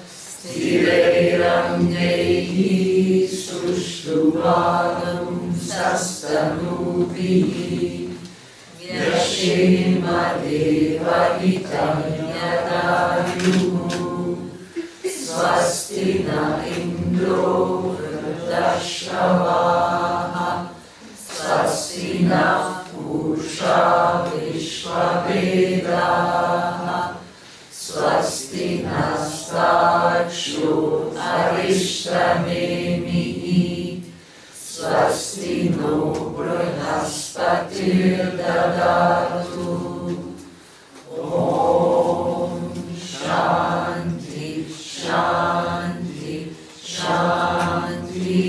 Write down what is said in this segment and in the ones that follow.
Sthirairamneihi sushtuvanam sastanubihi Vyashema deva hitam yadayuhu Swasti na indro vridashavaha Swasti na pusha vishvavedaha Swasti nastakshu arishtamemihi Swasti no brahaspatir dadatu Om Shanti Shanti Shanti.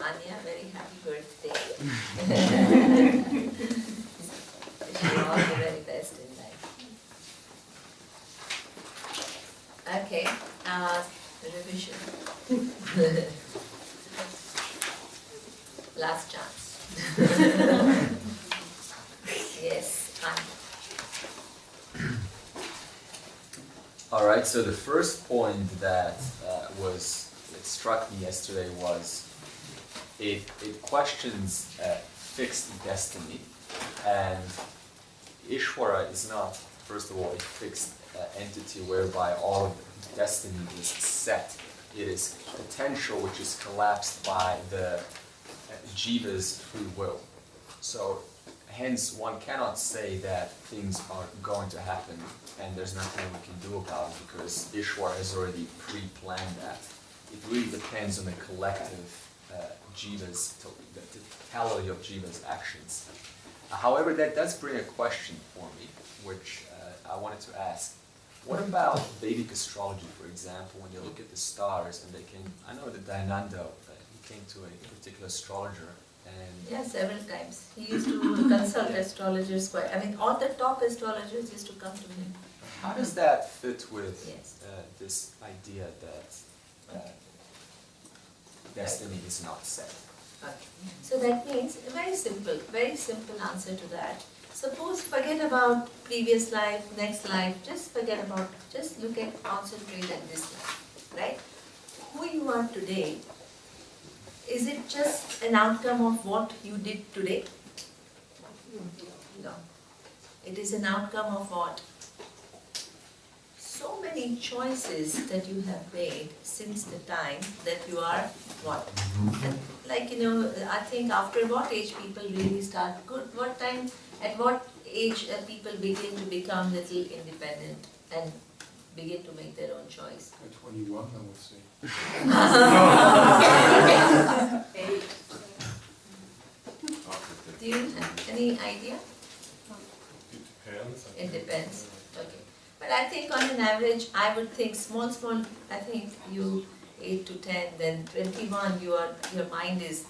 Anya, very happy birthday. Wish you all the very best in life. Okay, revision. Last chance. Yes, Anya. All right, so the first point that it struck me yesterday was it questions fixed destiny, and Ishvara is not, first of all, a fixed entity whereby all of destiny is set. It is potential which is collapsed by the jiva's free will. So hence one cannot say that things are going to happen and there's nothing we can do about it because Ishvara has already pre-planned that. It really depends on the collective jiva's, the totality of jiva's actions. However, that does bring a question for me, which I wanted to ask. What about Vedic astrology, for example, when you look at the stars and they can, I know that Dayananda, he came to a particular astrologer and... Yeah, several times. He used to consult astrologers quite, I mean, all the top astrologers used to come to him. How does that fit with Yes. this idea that destiny is not set? Okay. So that means a very simple answer to that. Suppose forget about previous life, next life, just look at, concentrate at this life, right? Who you are today, is it just an outcome of what you did today? No. It is an outcome of what? So many choices that you have made since the time that you are what? And like, I think after what age people really start at what age people begin to become little independent and begin to make their own choice? At 21, I would say. Do you have any idea? It depends. It depends. Okay. But I think on an average, I would think small, I think you 8 to 10, then 21, your mind is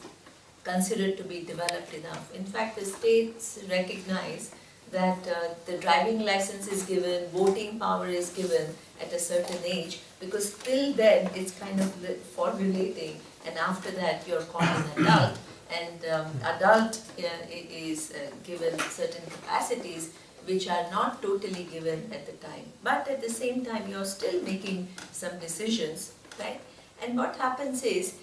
considered to be developed enough. In fact, the states recognize that the driving license is given, voting power is given at a certain age, because till then it's kind of formulating, and after that you're called an adult, and adult is given certain capacities which are not totally given at the time. But at the same time you're still making some decisions, right? And what happens is,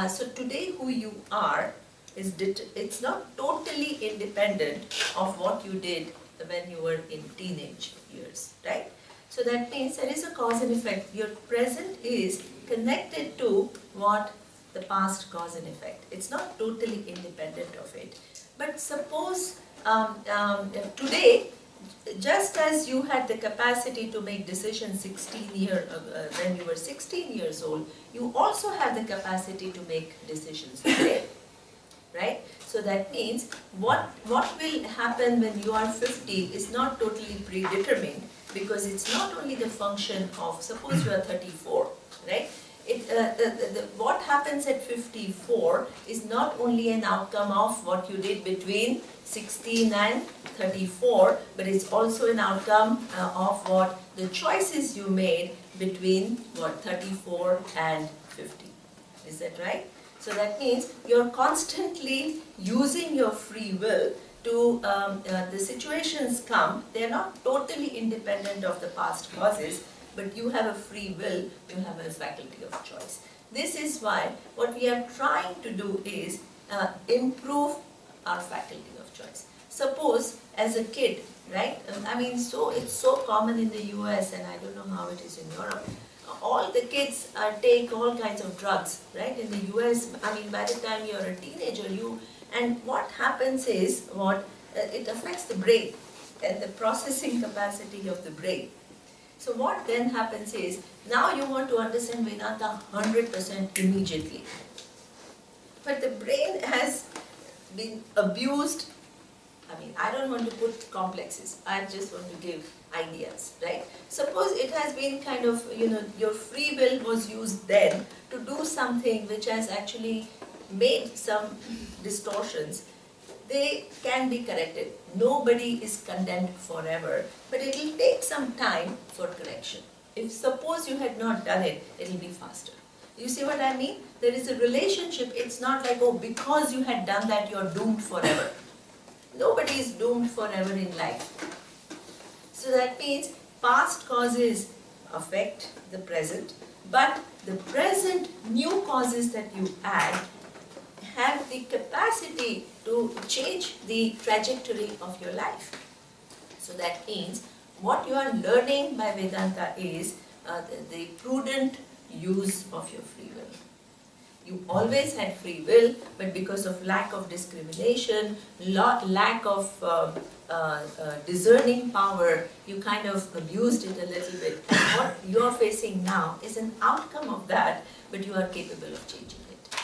so today who you are, it's not totally independent of what you did when you were in teenage years, right? So that means there is a cause and effect. Your present is connected to what the past cause and effect. It's not totally independent of it. But suppose today, just as you had the capacity to make decisions when you were 16 years old, you also have the capacity to make decisions today. Right? So that means what will happen when you are 50 is not totally predetermined, because it's not only the function of, suppose you are 34, right? What happens at 54 is not only an outcome of what you did between 16 and 34, but it's also an outcome of what the choices you made between 34 and 50. Is that right? So that means you're constantly using your free will to, the situations come, they're not totally independent of the past causes, but you have a free will, you have a faculty of choice. This is why what we are trying to do is improve our faculty of choice. Suppose as a kid, right, it's so common in the US, and I don't know how it is in Europe. All the kids take all kinds of drugs, right? In the US, by the time you're a teenager, and what happens is, it affects the brain and the processing capacity of the brain. So what then happens is, now you want to understand Vedanta 100% immediately. But the brain has been abused. I don't want to put complexes, I just want to give ideas, right? Suppose it has been kind of, your free will was used then to do something which has actually made some distortions. They can be corrected. Nobody is condemned forever, but it will take some time for correction. If suppose you had not done it, it will be faster. You see what I mean? There is a relationship. It's not like, oh, because you had done that, you're doomed forever. Nobody is doomed forever in life. So that means past causes affect the present, but the present new causes that you add have the capacity to change the trajectory of your life. So that means what you are learning by Vedanta is the prudent use of your free will. You always had free will, but because of lack of discrimination, lack of discerning power, you kind of abused it a little bit. And what you are facing now is an outcome of that, but you are capable of changing it.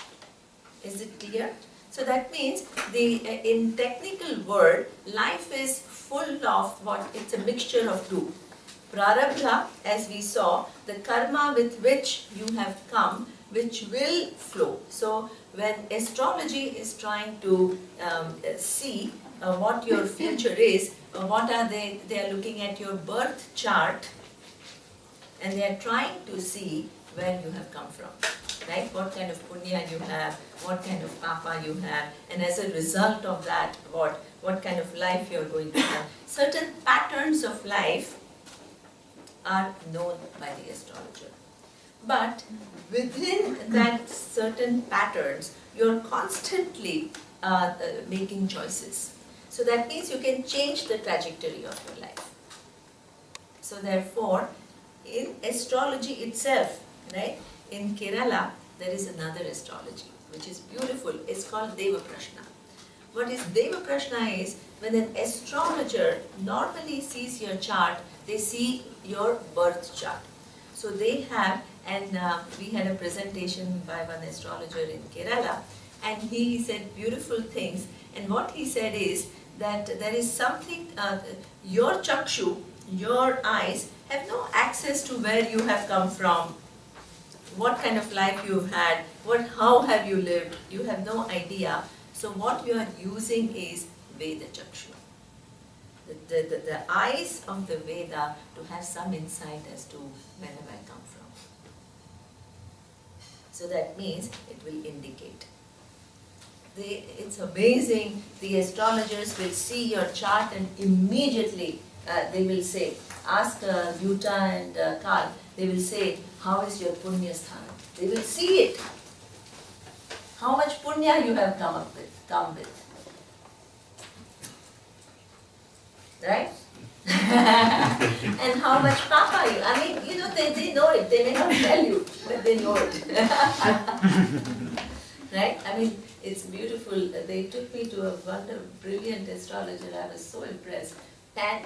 Is it clear? So that means, in technical word, life is full of it's a mixture of two. Prarabdha, as we saw, the karma with which you have come, which will flow. So when astrology is trying to see what your future is, what are they are looking at your birth chart, and they are trying to see where you have come from, right? What kind of punya you have, what kind of papa you have, and as a result of that, what kind of life you are going to have. Certain patterns of life are known by the astrologer. But within that certain patterns, you're constantly making choices. So that means you can change the trajectory of your life. So therefore, in astrology itself, right, in Kerala, there is another astrology, which is beautiful. It's called Deva Prashna. What is Deva Prashna is, when an astrologer normally sees your chart, they see your birth chart. So they have, and we had a presentation by one astrologer in Kerala, and he said beautiful things. And what he said is that there is something, your chakshu, your eyes, have no access to where you have come from, what kind of life you've had, how have you lived, you have no idea. So what you are using is Veda chakshu. The eyes of the Veda to have some insight as to where have I come from. So that means it will indicate. It's amazing, the astrologers will see your chart and immediately they will say, ask Yuta and Karl, they will say, how is your punya sthana? They will see it. How much punya you have come with. Right? And how much papa you. I mean, you know, they know it. They may not tell you, but they know it. Right? I mean, it's beautiful. They took me to a brilliant astrologer. I was so impressed. And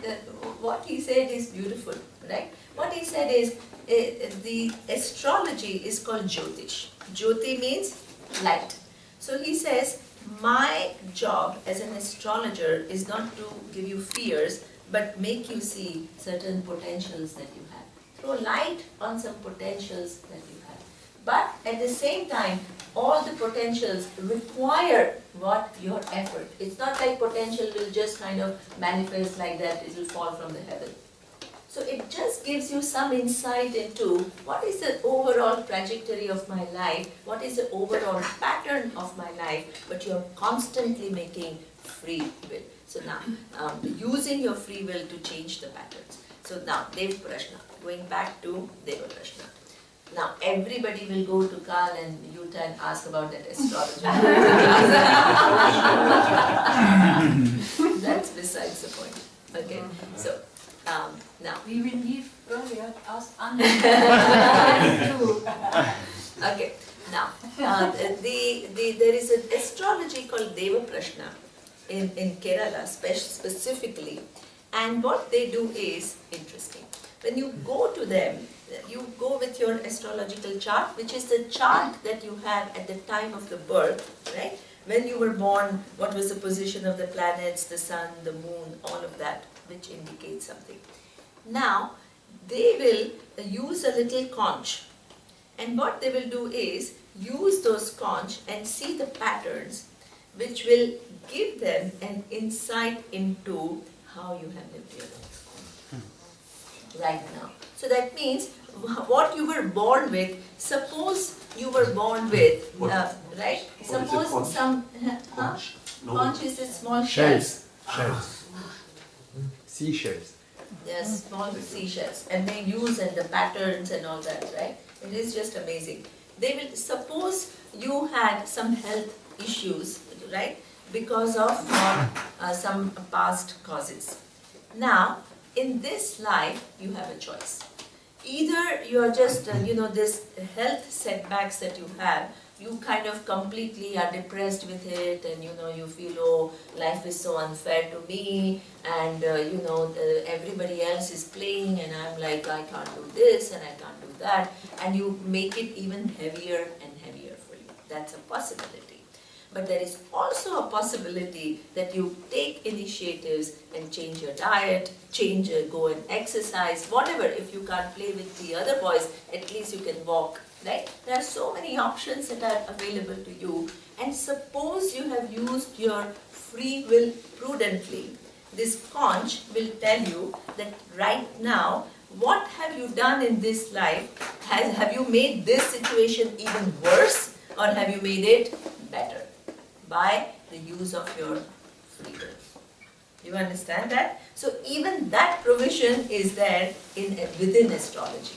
what he said is beautiful, right? What he said is, the astrology is called Jyotish. Jyoti means light. So he says, my job as an astrologer is not to give you fears, but make you see certain potentials that you have. Throw light on some potentials that you have. But at the same time, all the potentials require what? Your effort. It's not like potential will just kind of manifest like that, it will fall from the heaven. So it just gives you some insight into what is the overall trajectory of my life, what is the overall pattern of my life, but you're constantly making free will. So now, using your free will to change the patterns. So now, Dev Prashna, going back to Deva Prashna. Now, everybody will go to Kal and Yuta and ask about that astrologer. That's besides the point. Okay, so now. We will leave earlier, ask Anna. Okay, now, there is an astrology called Deva Prashna in Kerala specifically, and what they do is interesting. When you go to them, you go with your astrological chart, which is the chart that you have at the time of the birth, right? When you were born, what was the position of the planets, the sun, the moon, all of that, which indicates something. Now, they will use a little conch, and what they will do is use those conch and see the patterns, which will give them an insight into how you have lived your life right now. So that means what you were born with, suppose you were born with, right? Suppose some, conch is a small shells. Seashells. Yes, small seashells, and they use and the patterns and all that, right? It is just amazing. They will, suppose you had some health issues, right? Because of some past causes. Now, in this life, you have a choice. Either you are just, this health setbacks that you have, you kind of completely are depressed with it, and you feel, oh, life is so unfair to me, and everybody else is playing, and I'm like, I can't do this and I can't do that, and you make it even heavier and heavier for you. That's a possibility. But there is also a possibility that you take initiatives and change your diet, go and exercise, whatever. If you can't play with the other boys, at least you can walk, right? There are so many options that are available to you. And suppose you have used your free will prudently. This conch will tell you that right now, what have you done in this life? Have you made this situation even worse, or have you made it better? By the use of your free will. You understand that? So even that provision is there within astrology.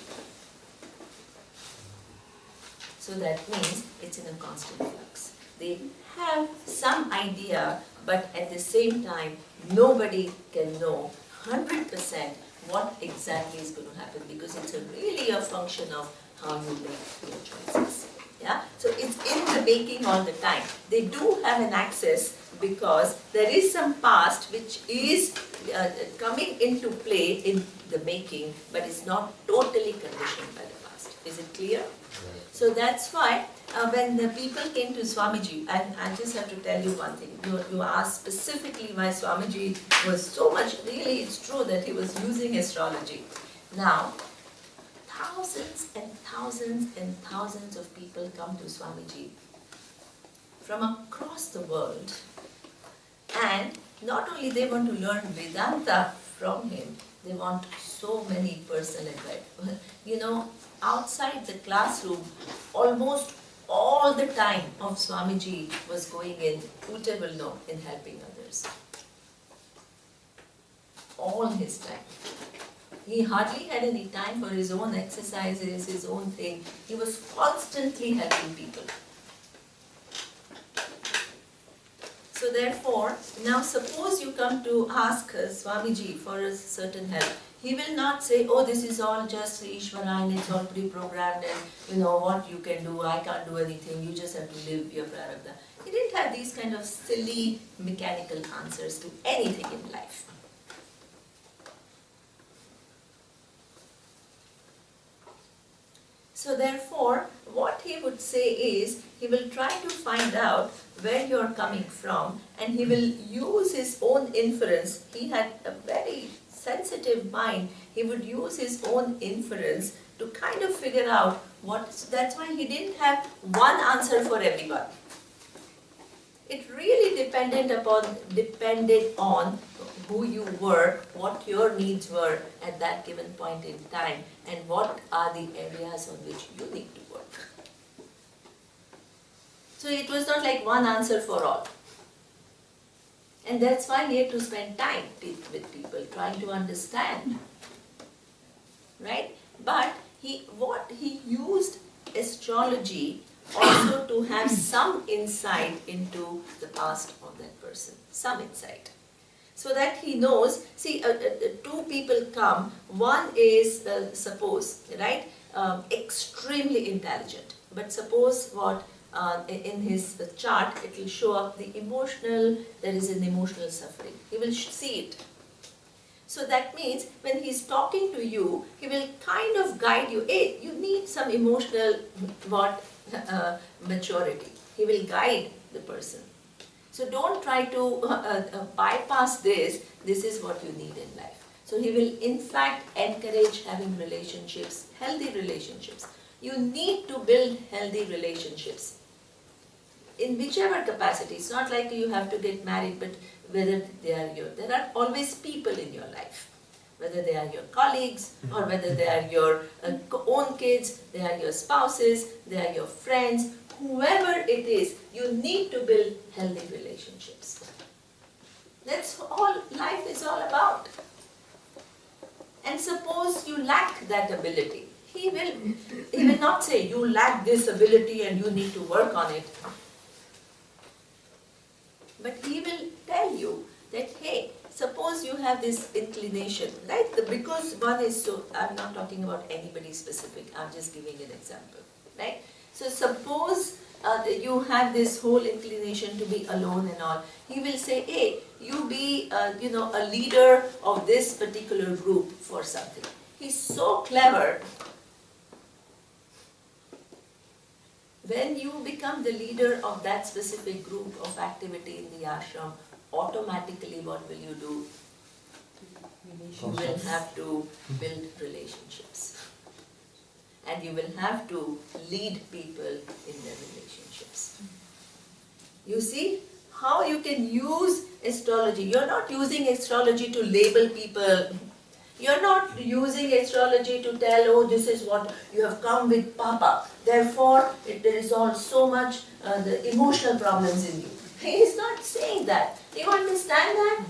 So that means it's in a constant flux. They have some idea, but at the same time, nobody can know 100% what exactly is going to happen, because it's really a function of how you make your choices. Yeah? So it's in the making all the time. They do have an access because there is some past which is coming into play in the making, but it's not totally conditioned by the past. Is it clear? So that's why when the people came to Swamiji, and I just have to tell you one thing, you asked specifically why Swamiji was so much, really it's true that he was using astrology. Now, thousands and thousands and thousands of people come to Swamiji from across the world, and not only they want to learn Vedanta from him, they want so many personal advice. Outside the classroom, almost all the time of Swamiji was going in, Ute will know, in helping others. All his time. He hardly had any time for his own exercises, his own thing. He was constantly helping people. So So therefore, now suppose you come to ask Swamiji for a certain help. He will not say, oh, this is all just Ishvara and it's all pre-programmed and you know what you can do, I can't do anything, you just have to live your prarabdha. He didn't have these kind of silly mechanical answers to anything in life. So therefore, what he would say is, he will try to find out where you are coming from and he will use his own inference. He had a very sensitive mind. He would use his own inference to kind of figure out what, that's why he didn't have one answer for everyone. It really depended on who you were, what your needs were at that given point in time, and what are the areas on which you need to work. So it was not like one answer for all. And that's why he had to spend time with people, trying to understand. Right? But he used astrology also to have some insight into the past of that person, some insight. So that he knows, see, two people come, one is, suppose, right, extremely intelligent, but suppose what, in his chart, it will show up the emotional, there is an emotional suffering. He will see it. So that means when he's talking to you, he will kind of guide you. Hey, you need some emotional maturity. He will guide the person. So don't try to bypass this. This is what you need in life. So he will in fact encourage having relationships, healthy relationships. You need to build healthy relationships. In whichever capacity, it's not like you have to get married, but whether they are there are always people in your life. Whether they are your colleagues, or whether they are your own kids, they are your spouses, they are your friends, whoever it is, you need to build healthy relationships. That's all life is all about. And suppose you lack that ability, he will not say, you lack this ability and you need to work on it. But he will tell you that, hey, suppose you have this inclination, right? Because one is so, I'm not talking about anybody specific, I'm just giving an example, right? So suppose you have this whole inclination to be alone and all. He will say, hey, you be, a leader of this particular group for something. He's so clever. When you become the leader of that specific group of activity in the ashram, automatically what will you do? You will have to build relationships. And you will have to lead people in their relationships. You see how you can use astrology. You're not using astrology to label people. You're not using astrology to tell, oh, this is what you have come with Papa. Therefore, there is all so much the emotional problems in you. He is not saying that. Do you understand that?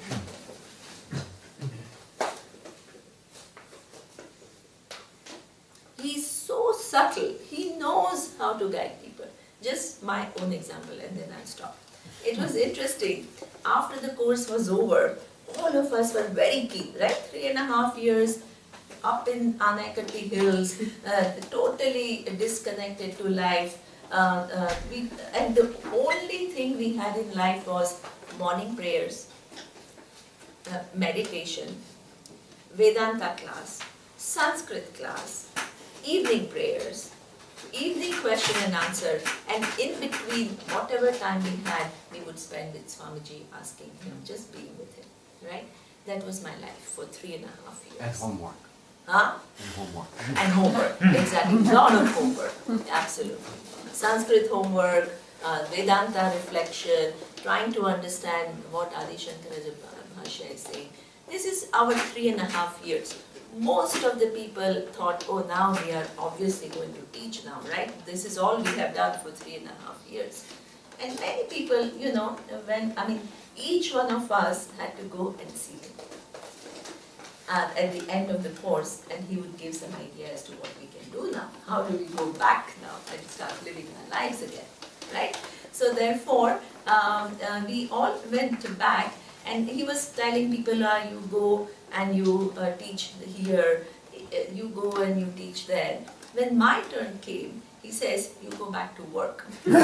He's so subtle. He knows how to guide people. Just my own example and then I'll stop. It was interesting. After the course was over, all of us were very keen, right? 3.5 years up in Anekati Hills, totally disconnected to life. And the only thing we had in life was morning prayers, meditation, Vedanta class, Sanskrit class, evening prayers, evening question and answer, and in between, whatever time we had, we would spend with Swamiji, asking him, just being with him, right? That was my life for 3.5 years. And homework. Huh? And homework. And homework, exactly. A lot of homework, absolutely. Sanskrit homework, Vedanta reflection, trying to understand what Adi Shankara Bhashya is saying. This is our 3.5 years. Most of the people thought, oh, now we are obviously going to teach now, right? This is all we have done for 3.5 years. And many people, each one of us had to go and see him at the end of the course, and he would give some idea as to what we can do now. How do we go back now and start living our lives again, right? So therefore, we all went back, and he was telling people, you go and you teach here, you go and you teach there. When my turn came, he says, you go back to work. And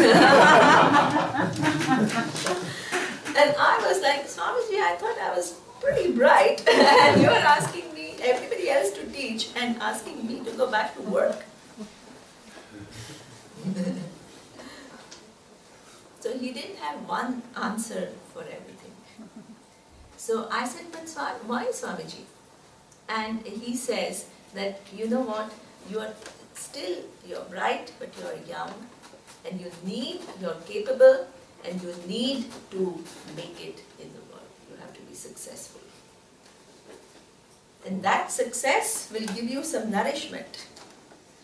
I was like, Swamiji, I thought I was pretty bright, and you are asking me, everybody else to teach, and asking me to go back to work. So he didn't have one answer for everything. So I said, but why Swamiji? And he says that, you know what, you're bright, but you're young, and you're capable, and you need to make it in the world. You have to be successful. And that success will give you some nourishment.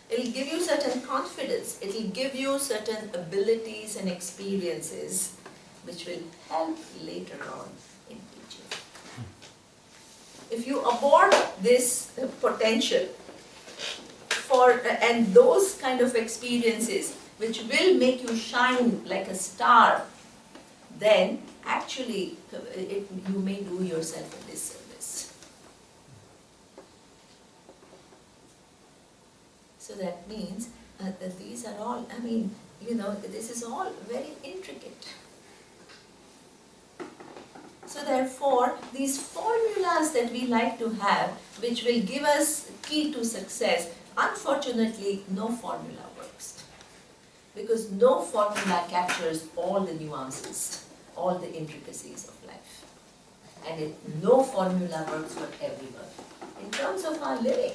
It will give you certain confidence. It will give you certain abilities and experiences which will help later on in teaching. If you abort this potential and those kind of experiences which will make you shine like a star, then actually you may do yourself a disservice. So that means that these are all, this is all very intricate. So therefore, these formulas that we like to have, which will give us key to success, unfortunately, no formula works. Because no formula captures all the nuances, all the intricacies of life. And no formula works for everyone. In terms of our living.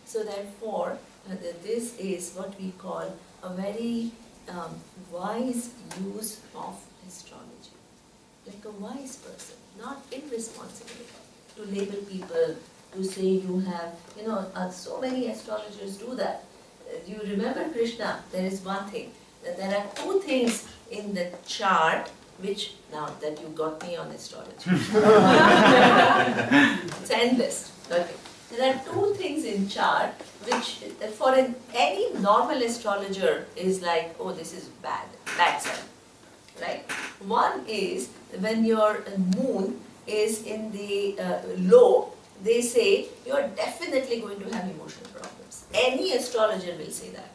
So therefore, this is what we call a very wise use of astrology. Like a wise person, not irresponsible to label people, to say you have, so many astrologers do that. You remember Krishna, there is one thing, that there are two things in the chart which, now that you got me on astrology, it's endless. Okay. There are two things in chart which for any normal astrologer is like, oh, this is bad sign, right? One is when your moon is in the low, they say you are definitely going to have emotional problems. Any astrologer will say that.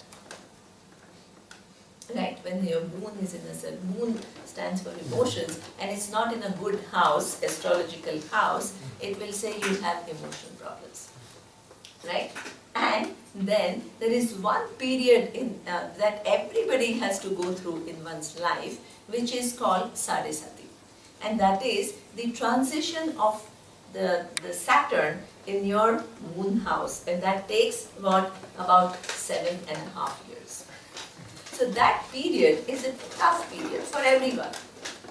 Right, when your moon is in a moon stands for emotions, and it's not in a good house, astrological house, it will say you have emotional problems. Right? And then there is one period in that everybody has to go through in one's life, which is called Sadesati. And that is the transition of the Saturn in your moon house, and that takes about 7.5 years. So that period is a tough period for everyone,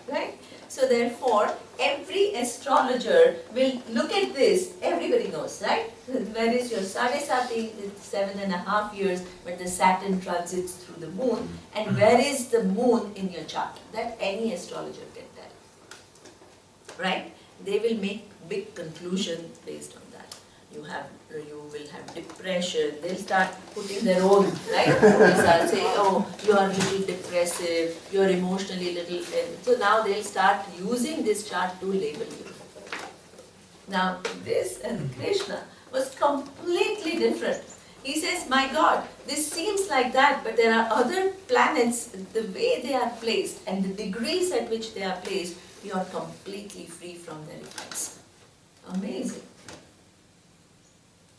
right? So therefore, every astrologer will look at this, everybody knows, right? Where is your Sadesati, it's 7.5 years, when the Saturn transits through the moon, and where is the moon in your chart? That any astrologer can tell, right? They will make big conclusion based on that. You will have depression. They'll start putting their own, right? They'll start saying, oh, you are a little depressive, you are emotionally little. So now they'll start using this chart to label you. Now this and Krishna was completely different. He says, my God, this seems like that, but there are other planets, the way they are placed and the degrees at which they are placed, you are completely free from their effects. Amazing.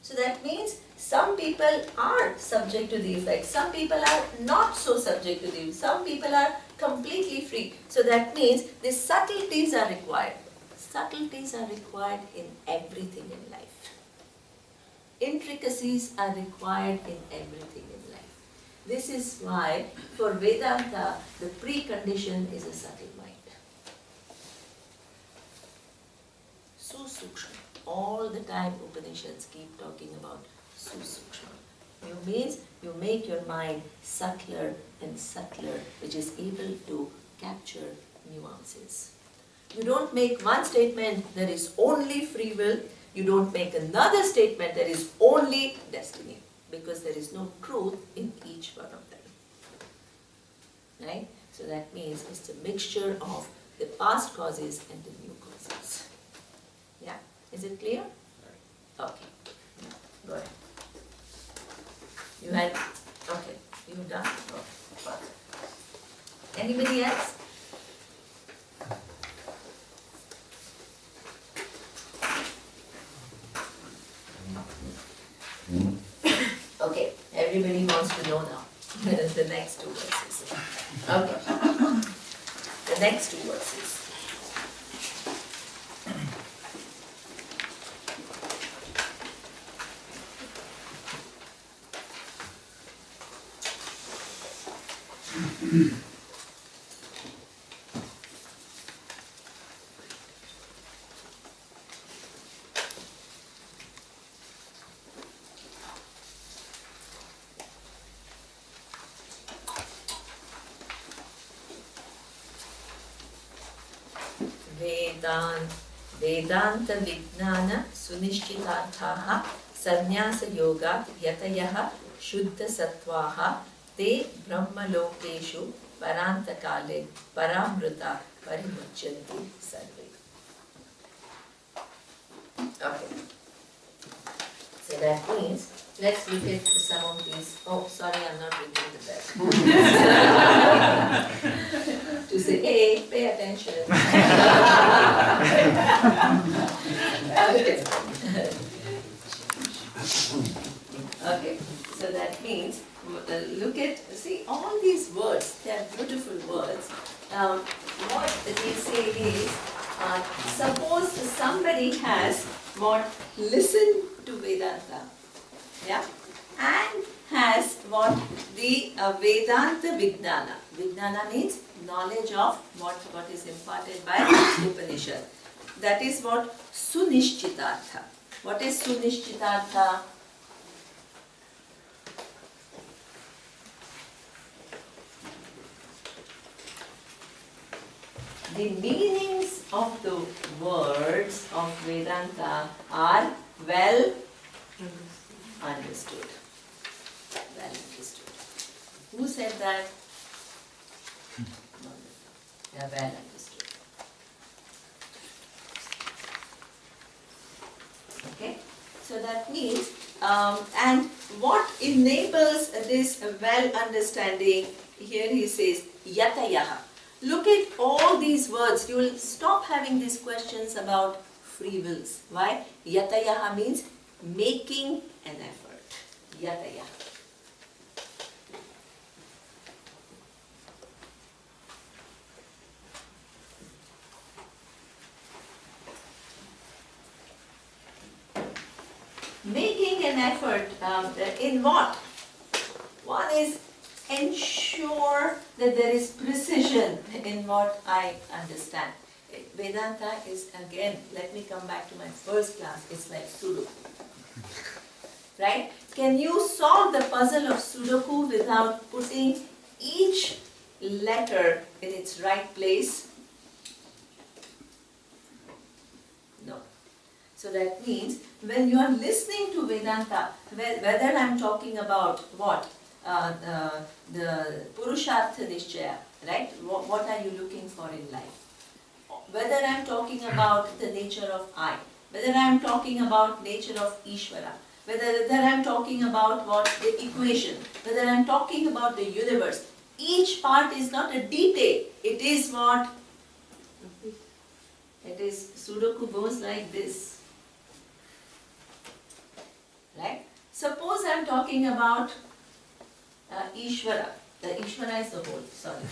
So that means some people are subject to the effects, some people are not so subject to the effects, some people are completely free. So that means the subtleties are required. Subtleties are required in everything in life. Intricacies are required in everything in life. This is why for Vedanta the precondition is a subtle mind. Susukshma. All the time Upanishads keep talking about susukshma. It means you make your mind subtler and subtler, which is able to capture nuances. You don't make one statement, there is only free will. You don't make another statement, there is only destiny. Because there is no truth in each one of them. right? So that means it's a mixture of the past causes and the new causes. Yeah, is it clear? Okay, go ahead. You had, okay, you done? Okay. Anybody else? Okay, everybody wants to know now the next two verses. Okay, the next two verses. Vedanta Vijnana Sunishchitarthaha Sannyasa Yoga Yatayaha Shuddha Sattvaha Te Brahmalokeshu Parantakale Paramruta Parimuchanti Sarve. Okay. So that means, let's look at some of these. Oh, sorry, I'm not reading the back. To say, hey, pay attention. Okay. Okay, so that means, look at, see, all these words, they are beautiful words. What they say is, suppose somebody has listened to Vedanta, yeah, and has the Vedanta Vijnana. Vijnana means knowledge of what is imparted by Upanishad. That is what Sunishchitartha. What is Sunishchitartha? The meanings of the words of Vedanta are well understood. Well understood. Who said that? They are well understood. Okay? So that means, and what enables this well understanding, here he says, yatayaha. Look at all these words. You will stop having these questions about free wills. Why? Yatayaha means making an effort. Yatayaha. Making an effort in what? One is ensure that there is precision in what I understand. Vedanta is, again, let me come back to my first class, it's like Sudoku. Right? Can you solve the puzzle of Sudoku without putting each letter in its right place? No. So that means when you are listening to Vedanta, whether I am talking about what? The Purushartha Nishchaya, right? What are you looking for in life? Whether I am talking about the nature of I, whether I am talking about nature of Ishvara, whether I am talking about what? The equation, whether I am talking about the universe, each part is not a detail, it is what? It is, Sudoku goes like this. Right? Suppose I am talking about Ishvara. The Ishvara is the whole, sorry.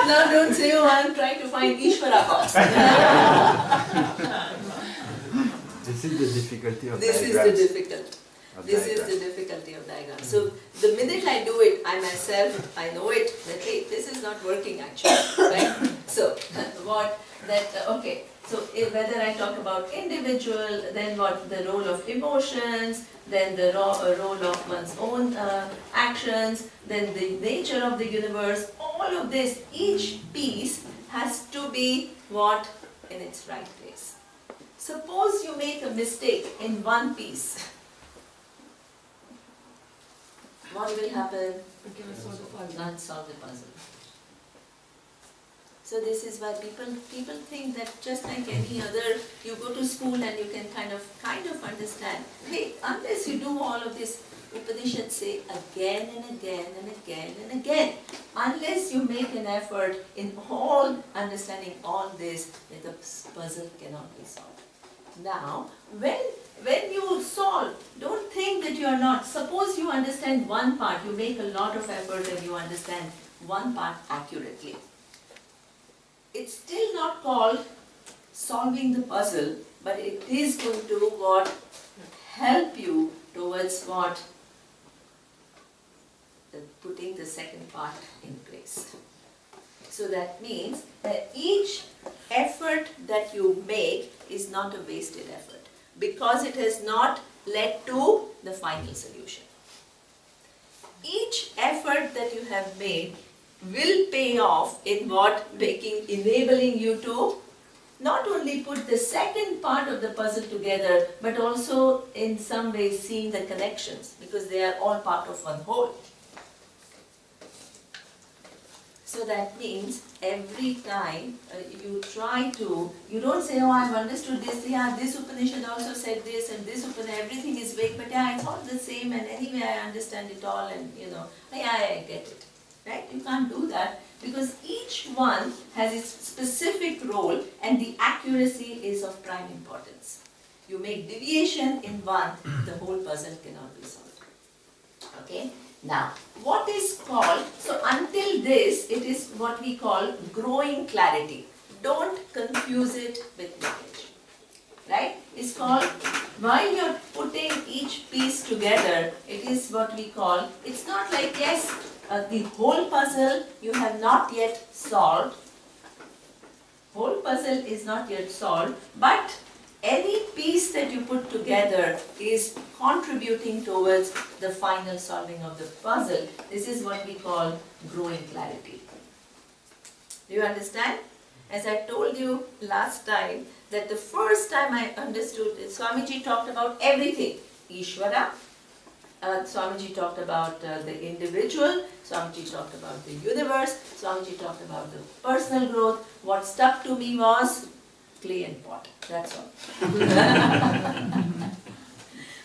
No, don't say, oh, I am trying to find Ishvara box. This is the difficulty of This diagrams. is the difficulty. This is the difficulty of diagram. So the minute I do it, I myself, I know it, that hey, this is not working actually, right? So what, that, okay. So whether I talk about individual, then what the role of emotions, then the role of one's own actions, then the nature of the universe, all of this, each piece has to be what? In its right place. Suppose you make a mistake in one piece. what will happen? We can solve the puzzle. Not solve the puzzle. So this is why people think that just like any other, you go to school and you can kind of understand. Hey, unless you do all of this, Upanishads say again and again and again and again. Unless you make an effort in all understanding all this, then the puzzle cannot be solved. Now, when you solve, don't think that you are not. Suppose you understand one part, you make a lot of effort and you understand one part accurately. It's still not called solving the puzzle, but it is going to help you towards what? Putting the second part in place. So that means that each effort that you make is not a wasted effort, because it has not led to the final solution. Each effort that you have made will pay off in what? Enabling you to not only put the second part of the puzzle together, but also in some ways seeing the connections, because they are all part of one whole. So that means every time you try to, you don't say, oh, I've understood this, yeah, this Upanishad also said this, and this Upanishad, everything is vague, but yeah, it's all the same, and anyway I understand it all, and yeah, I get it. Right? You can't do that, because each one has its specific role, and the accuracy is of prime importance. You make deviation in one, the whole puzzle cannot be solved. Okay? Now, what is called, so until this, it is what we call growing clarity. Don't confuse it with knowledge. Right? It's called, while you're putting each piece together, it is what we call, it's not like, yes, the whole puzzle you have not yet solved. Whole puzzle is not yet solved, but any piece that you put together is contributing towards the final solving of the puzzle. This is what we call growing clarity. Do you understand? As I told you last time, that the first time I understood it, Swamiji talked about everything. Ishvara, Swamiji talked about the individual, Swamiji talked about the universe, Swamiji talked about the personal growth. What stuck to me was clay and pot, that's all.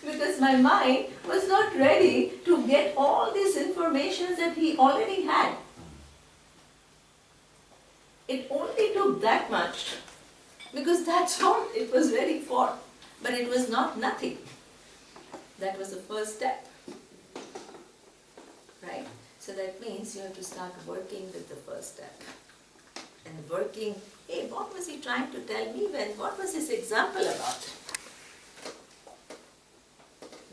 Because my mind was not ready to get all this information that he already had. It only took that much, because that's all it was ready for. But it was not nothing. That was the first step. Right? So that means you have to start working with the first step. And working, hey, what was he trying to tell me when, what was his example about?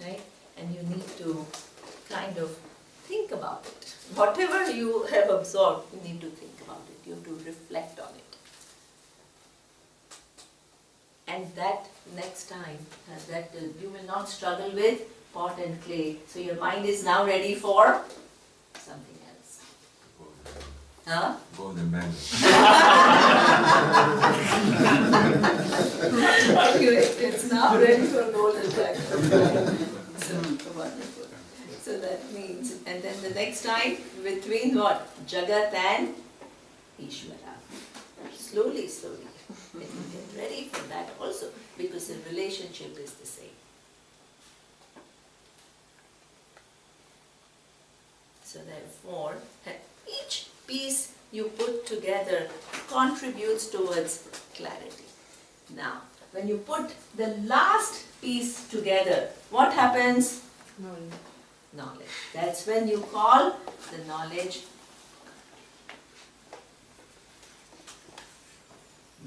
Right? And you need to kind of think about it. Whatever you have absorbed, you need to think about it. You have to reflect on it. And that next time, you will not struggle with pot and clay. So your mind is now ready for something else. Huh? Golden band. Anyway, it's now ready for golden band. So wonderful. So that means, and then the next time, between what? Jagat and Ishvara. Slowly, slowly. And you get ready for that also, because the relationship is the same. So therefore, each piece you put together contributes towards clarity. Now, when you put the last piece together, what happens? Knowledge. That's when you call the knowledge.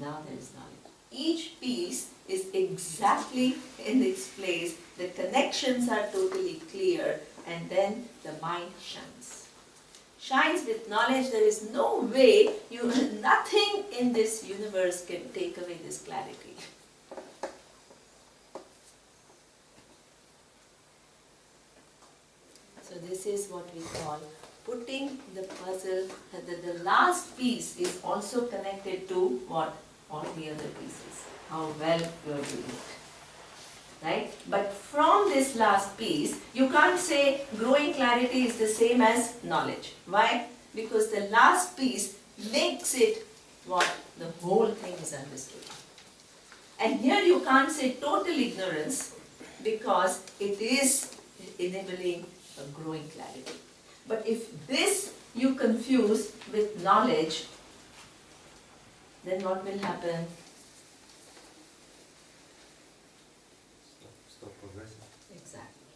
Now there is knowledge. Each piece is exactly in its place, the connections are totally clear, and then the mind shines. Shines with knowledge. There is no way, nothing in this universe can take away this clarity. So this is what we call putting the puzzle, the last piece is also connected to what? All the other pieces. How well you are doing it. right? But from this last piece, you can't say growing clarity is the same as knowledge. Why? Because the last piece makes it what? The whole thing is understood. And here you can't say total ignorance because it is enabling a growing clarity. But if this you confuse with knowledge, then what will happen? Stop progressing. Exactly.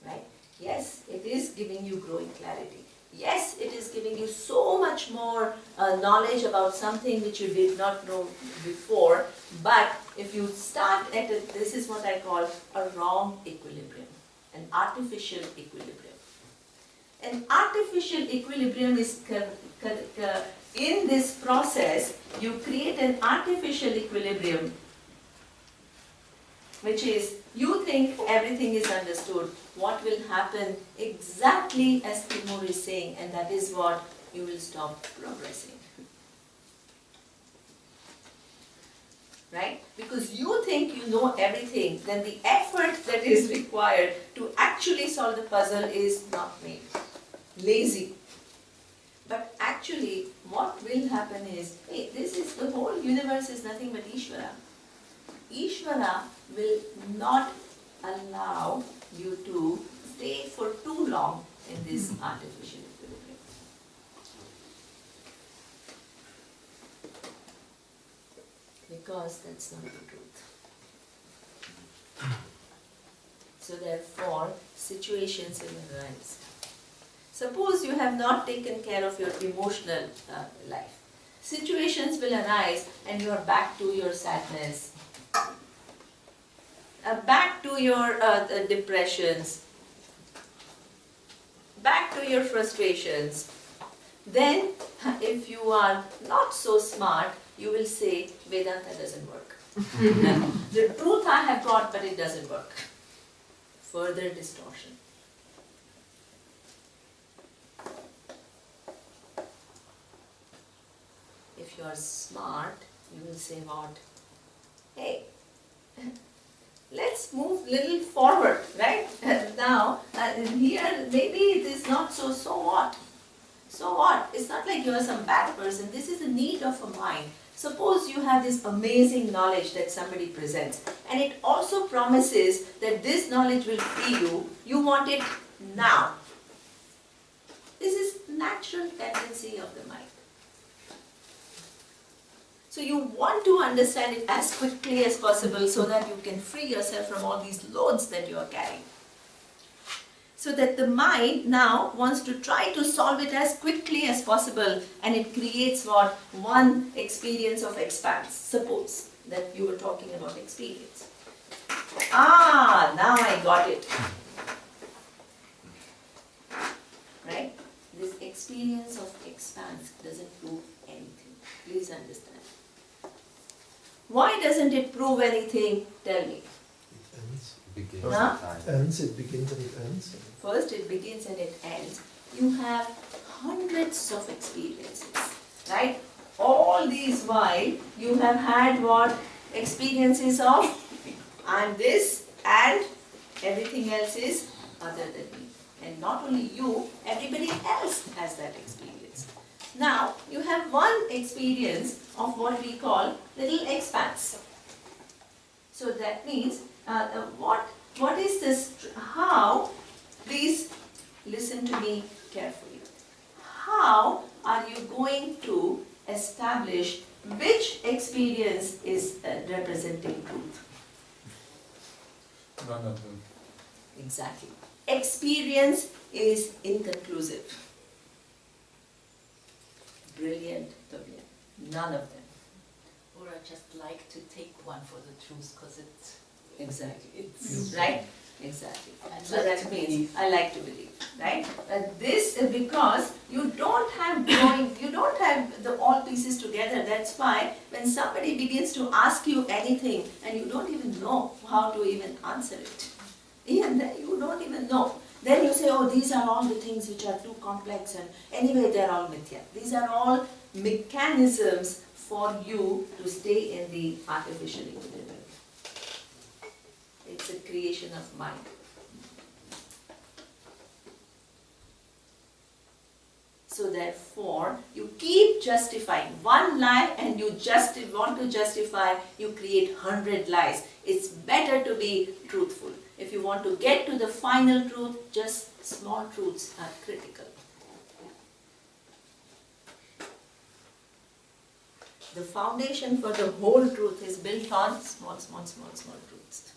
Right? Yes, it is giving you growing clarity. Yes, it is giving you so much more knowledge about something which you did not know before. But if you start at this is what I call a wrong equilibrium, an artificial equilibrium. An artificial equilibrium is in this process, you create an artificial equilibrium, which is you think everything is understood. What will happen exactly as Timur is saying, and that is what you will stop progressing. Right? Because you think you know everything, then the effort that is required to actually solve the puzzle is not made. Lazy. But actually, what will happen is, hey, this is the whole universe is nothing but Ishvara. Ishvara will not allow you to stay for too long in this artificial equilibrium. Because that's not the truth. So therefore, situations will arise. Suppose you have not taken care of your emotional life. Situations will arise and you are back to your sadness, back to your depressions, back to your frustrations. Then, if you are not so smart, you will say, Vedanta doesn't work. The truth I have got, but it doesn't work. Further distortion. If you are smart, you will say what? Hey, let's move little forward, right? Now, here maybe it is not so what? So what? It's not like you are some bad person. This is a need of a mind. Suppose you have this amazing knowledge that somebody presents, and it also promises that this knowledge will free you. You want it now. This is natural tendency of the mind. So you want to understand it as quickly as possible so that you can free yourself from all these loads that you are carrying. So that the mind now wants to try to solve it as quickly as possible, and it creates what? One experience of expanse. Suppose that you were talking about experience. Ah, now I got it. Right? This experience of expanse doesn't prove anything. Please understand. Why doesn't it prove anything? Tell me. It ends. Begins Huh? time. Ends, it begins and it ends. First it begins and it ends. You have hundreds of experiences, right? All these while you have had what? Experiences of I'm this and everything else is other than me. And not only you, everybody else has that experience. Now you have one experience of what we call little expanse. So that means what is this? How? Please listen to me carefully. How are you going to establish which experience is representing truth? None of them. Exactly. Experience is inconclusive. Brilliant, Tobias. None of them. Or I just like to take one for the truth because it's Exactly. It's- Right? Exactly. I So like that to means believe. I like to believe, right? This is because you don't have all pieces together. That's why when somebody begins to ask you anything and you don't even know how to even answer it, even then you don't even know. Then you say, oh, these are all the things which are too complex and anyway they're all mithya. These are all mechanisms for you to stay in the artificial equilibrium. It's a creation of mind. So therefore, you keep justifying one lie and you just want to justify, you create 100 lies. It's better to be truthful. If you want to get to the final truth, just small truths are critical. The foundation for the whole truth is built on small truths.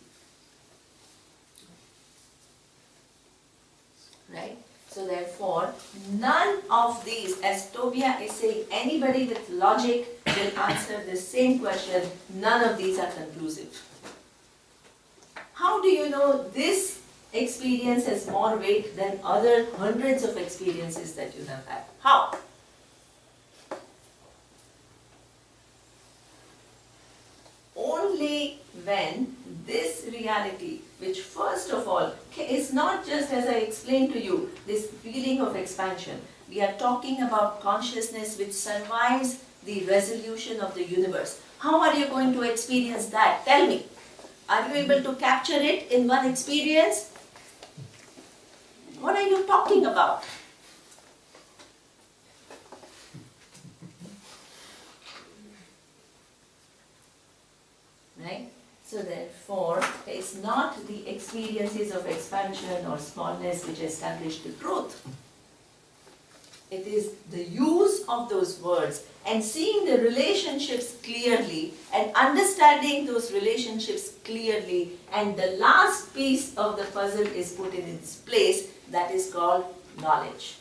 Right? So therefore, none of these, as Tobia is saying, anybody with logic will answer the same question, none of these are conclusive. How do you know this experience has more weight than other hundreds of experiences that you have had? How? Only when this reality, which first of all is not just, as I explained to you, this feeling of expansion. We are talking about consciousness which survives the resolution of the universe. How are you going to experience that? Tell me. Are you able to capture it in one experience? What are you talking about? Right? So therefore, it's not the experiences of expansion or smallness which establish the truth. It is the use of those words and seeing the relationships clearly and understanding those relationships clearly, and the last piece of the puzzle is put in its place, that is called knowledge.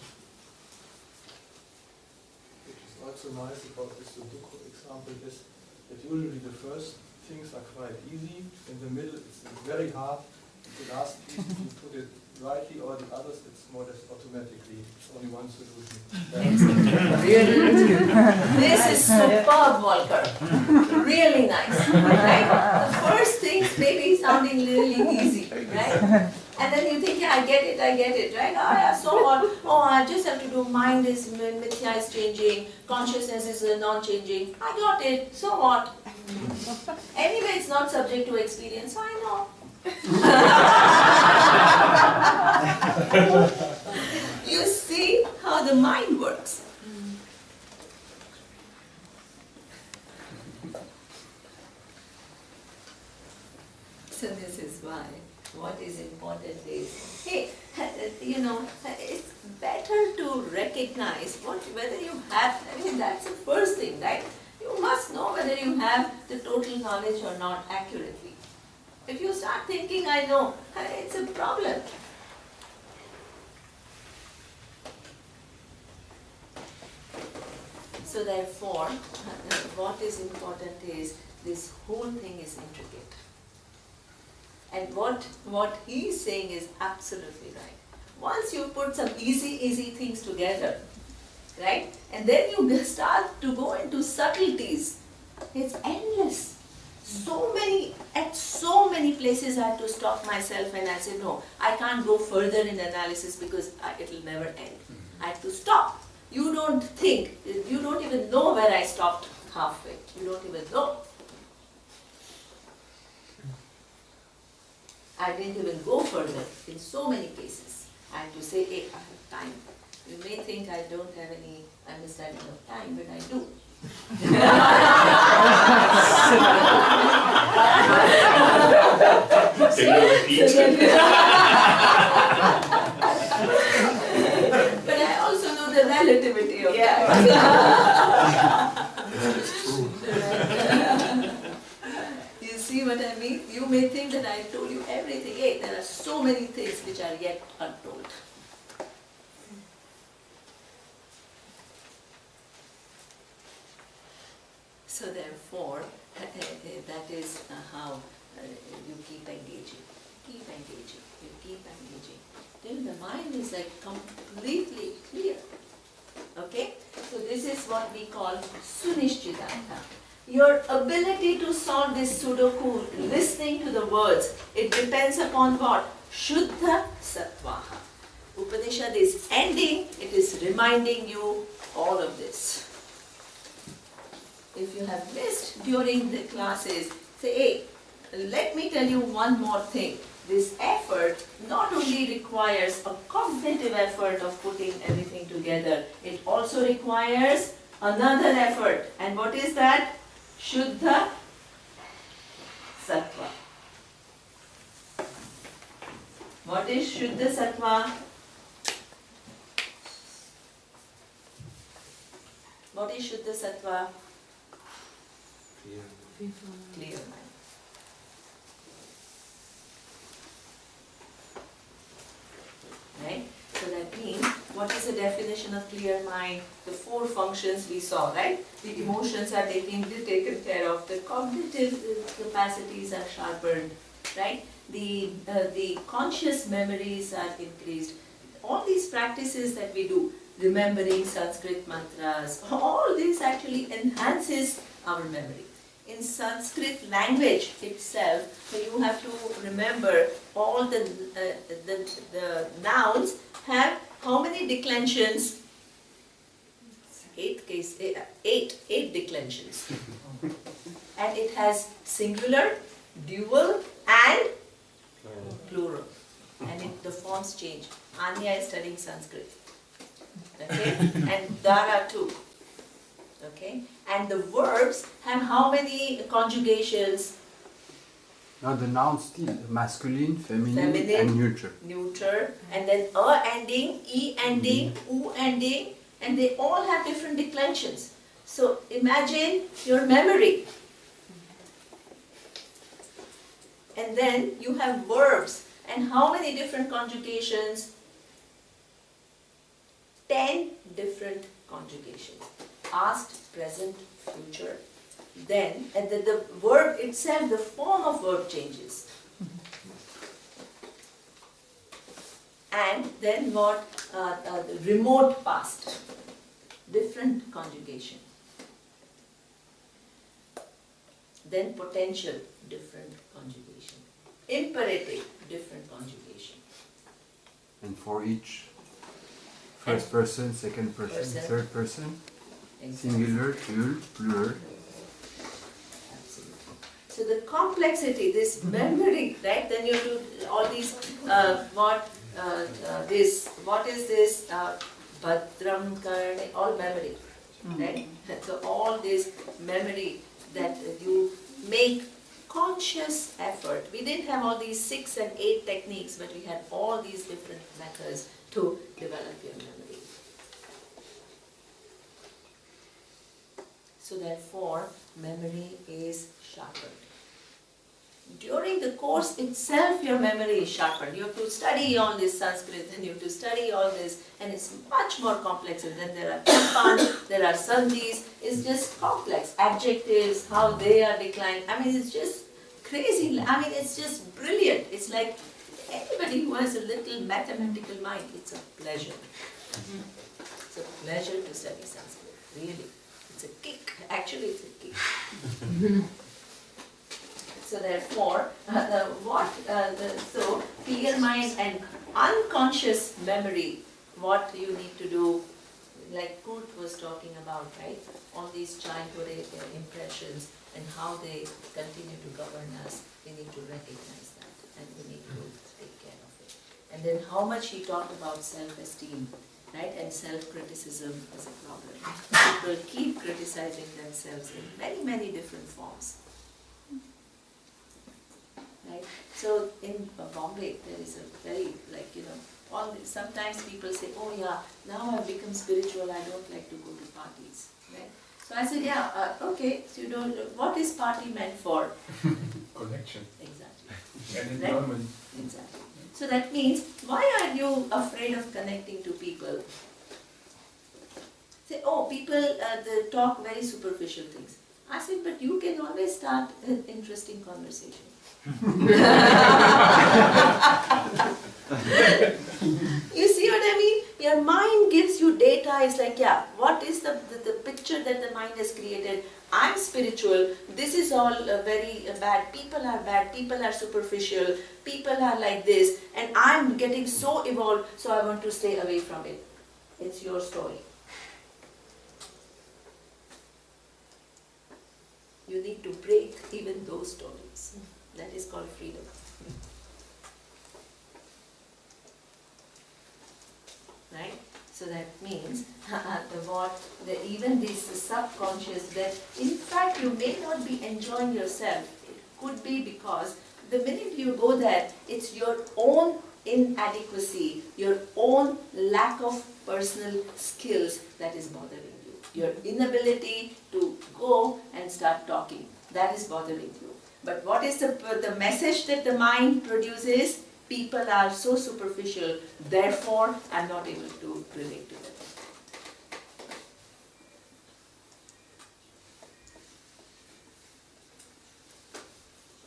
Which is also nice about this Sudoku example is that usually the first things are quite easy, in the middle it's very hard, and the last piece, if you put it rightly, or the others, it's more or less automatically, it's only one solution. This is superb, Volker. Really nice. Right? The first things may be sounding really easy, right? And then you think, yeah, I get it, right? Oh, yeah, so what? Oh, I just have to do, mind is, mithya is changing, consciousness is non-changing. I got it, so what? Anyway, it's not subject to experience, so I know. You see how the mind works. So this is why what is important is, hey, you know, it's better to recognize whether you have, I mean, that's the first thing, right? You must know whether you have the total knowledge or not accurately. If you start thinking, I know, it's a problem. So therefore, what is important is this whole thing is intricate. And what he's saying is absolutely right. Once you put some easy things together, right, and then you start to go into subtleties, it's endless. At so many places I had to stop myself and I said, no, I can't go further in analysis because it'll never end. I have to stop. You don't think, you don't even know where I stopped halfway. You don't even know. I didn't even go further in so many cases. I had to say, hey, I have time. You may think I don't have any understanding of time, but I do. But I also know the relativity of that. You see what I mean? You may think that I told you everything. Hey, there are so many things which are yet untold. So therefore, that is how you keep engaging. You keep engaging. Till the mind is like completely clear. Okay? So this is what we call sunishchitanta. Your ability to solve this Sudoku, listening to the words, it depends upon what? Shuddha Sattvaha. Upanishad is ending, it is reminding you all of this. if you have missed during the classes, say, hey, let me tell you one more thing. This effort not only requires a cognitive effort of putting everything together, it also requires another effort. And what is that? Shuddha Sattva. What is Shuddha Sattva? What is Shuddha Sattva? Clear mind. Right? So that means, what is the definition of clear mind? The 4 functions we saw, right? The emotions are taken care of, the cognitive capacities are sharpened, right? The conscious memories are increased. All these practices that we do, remembering Sanskrit mantras, all this actually enhances our memory. In Sanskrit language itself, so you have to remember all the nouns have how many declensions? 8 declensions. And it has singular, dual and plural. And the forms change. Anya is studying Sanskrit. Okay? And Dara too. Okay? And the verbs have how many conjugations? Now the nouns still masculine, feminine, and neuter. Neuter, and then a ending, e ending, u ending, and they all have different declensions. So imagine your memory. And then you have verbs, and how many different conjugations? 10 different conjugations. Past, present, future. Then, and the verb itself, the form of verb changes. And then what? The remote past. Different conjugation. Then potential, different conjugation. Imperative, different conjugation. And for each first person, second person, third person, Exactly. singular, dual, plural. Absolutely. So the complexity, this memory, right? Then you do all these, what is this? Bhadram Karne, all memory, right? So all this memory that you make conscious effort. We didn't have all these 6 and 8 techniques, but we had all these different methods to develop your memory. So therefore, memory is sharpened. During the course itself, your memory is sharpened. You have to study all this Sanskrit, and you have to study all this, and it's much more complex. And then there are kampan, there are sandhis. It's just complex. Adjectives, how they are declined. I mean, it's just crazy. I mean, it's just brilliant. It's like anybody who has a little mathematical mind, it's a pleasure. It's a pleasure to study Sanskrit, really. It's a kick. Actually, it's a kick. So therefore, so clear mind and unconscious memory, what you need to do, like Kurt was talking about, right? All these childhood impressions and how they continue to govern us, we need to recognize that and we need to take care of it. And then how much he talked about self-esteem, right? And self-criticism as a problem. People keep criticizing themselves in many, many different forms. Right? So in Bombay, there is a very, sometimes people say, oh yeah, now I've become spiritual, I don't like to go to parties. Right? So I said, yeah, okay, so you don't, what is party meant for? Connection. Exactly. And Right? environment. Exactly. So that means, why are you afraid of connecting to people? Say, oh, people they talk very superficial things. I said, but you can always start an interesting conversation. You see what I mean? Your mind gives you data. It's like, yeah, what is the picture that the mind has created? I'm spiritual. This is all very bad. People are superficial. People are like this. And I'm getting so evolved, so I want to stay away from it. It's your story. You need to break even those totems. That is called freedom. Right? So that means even this subconscious, that in fact you may not be enjoying yourself. It could be because the minute you go there, it's your own inadequacy, your own lack of personal skills that is bothering you. Your inability to go and start talking, that is bothering you. But what is the message that the mind produces? People are so superficial, therefore I'm not able to relate to them.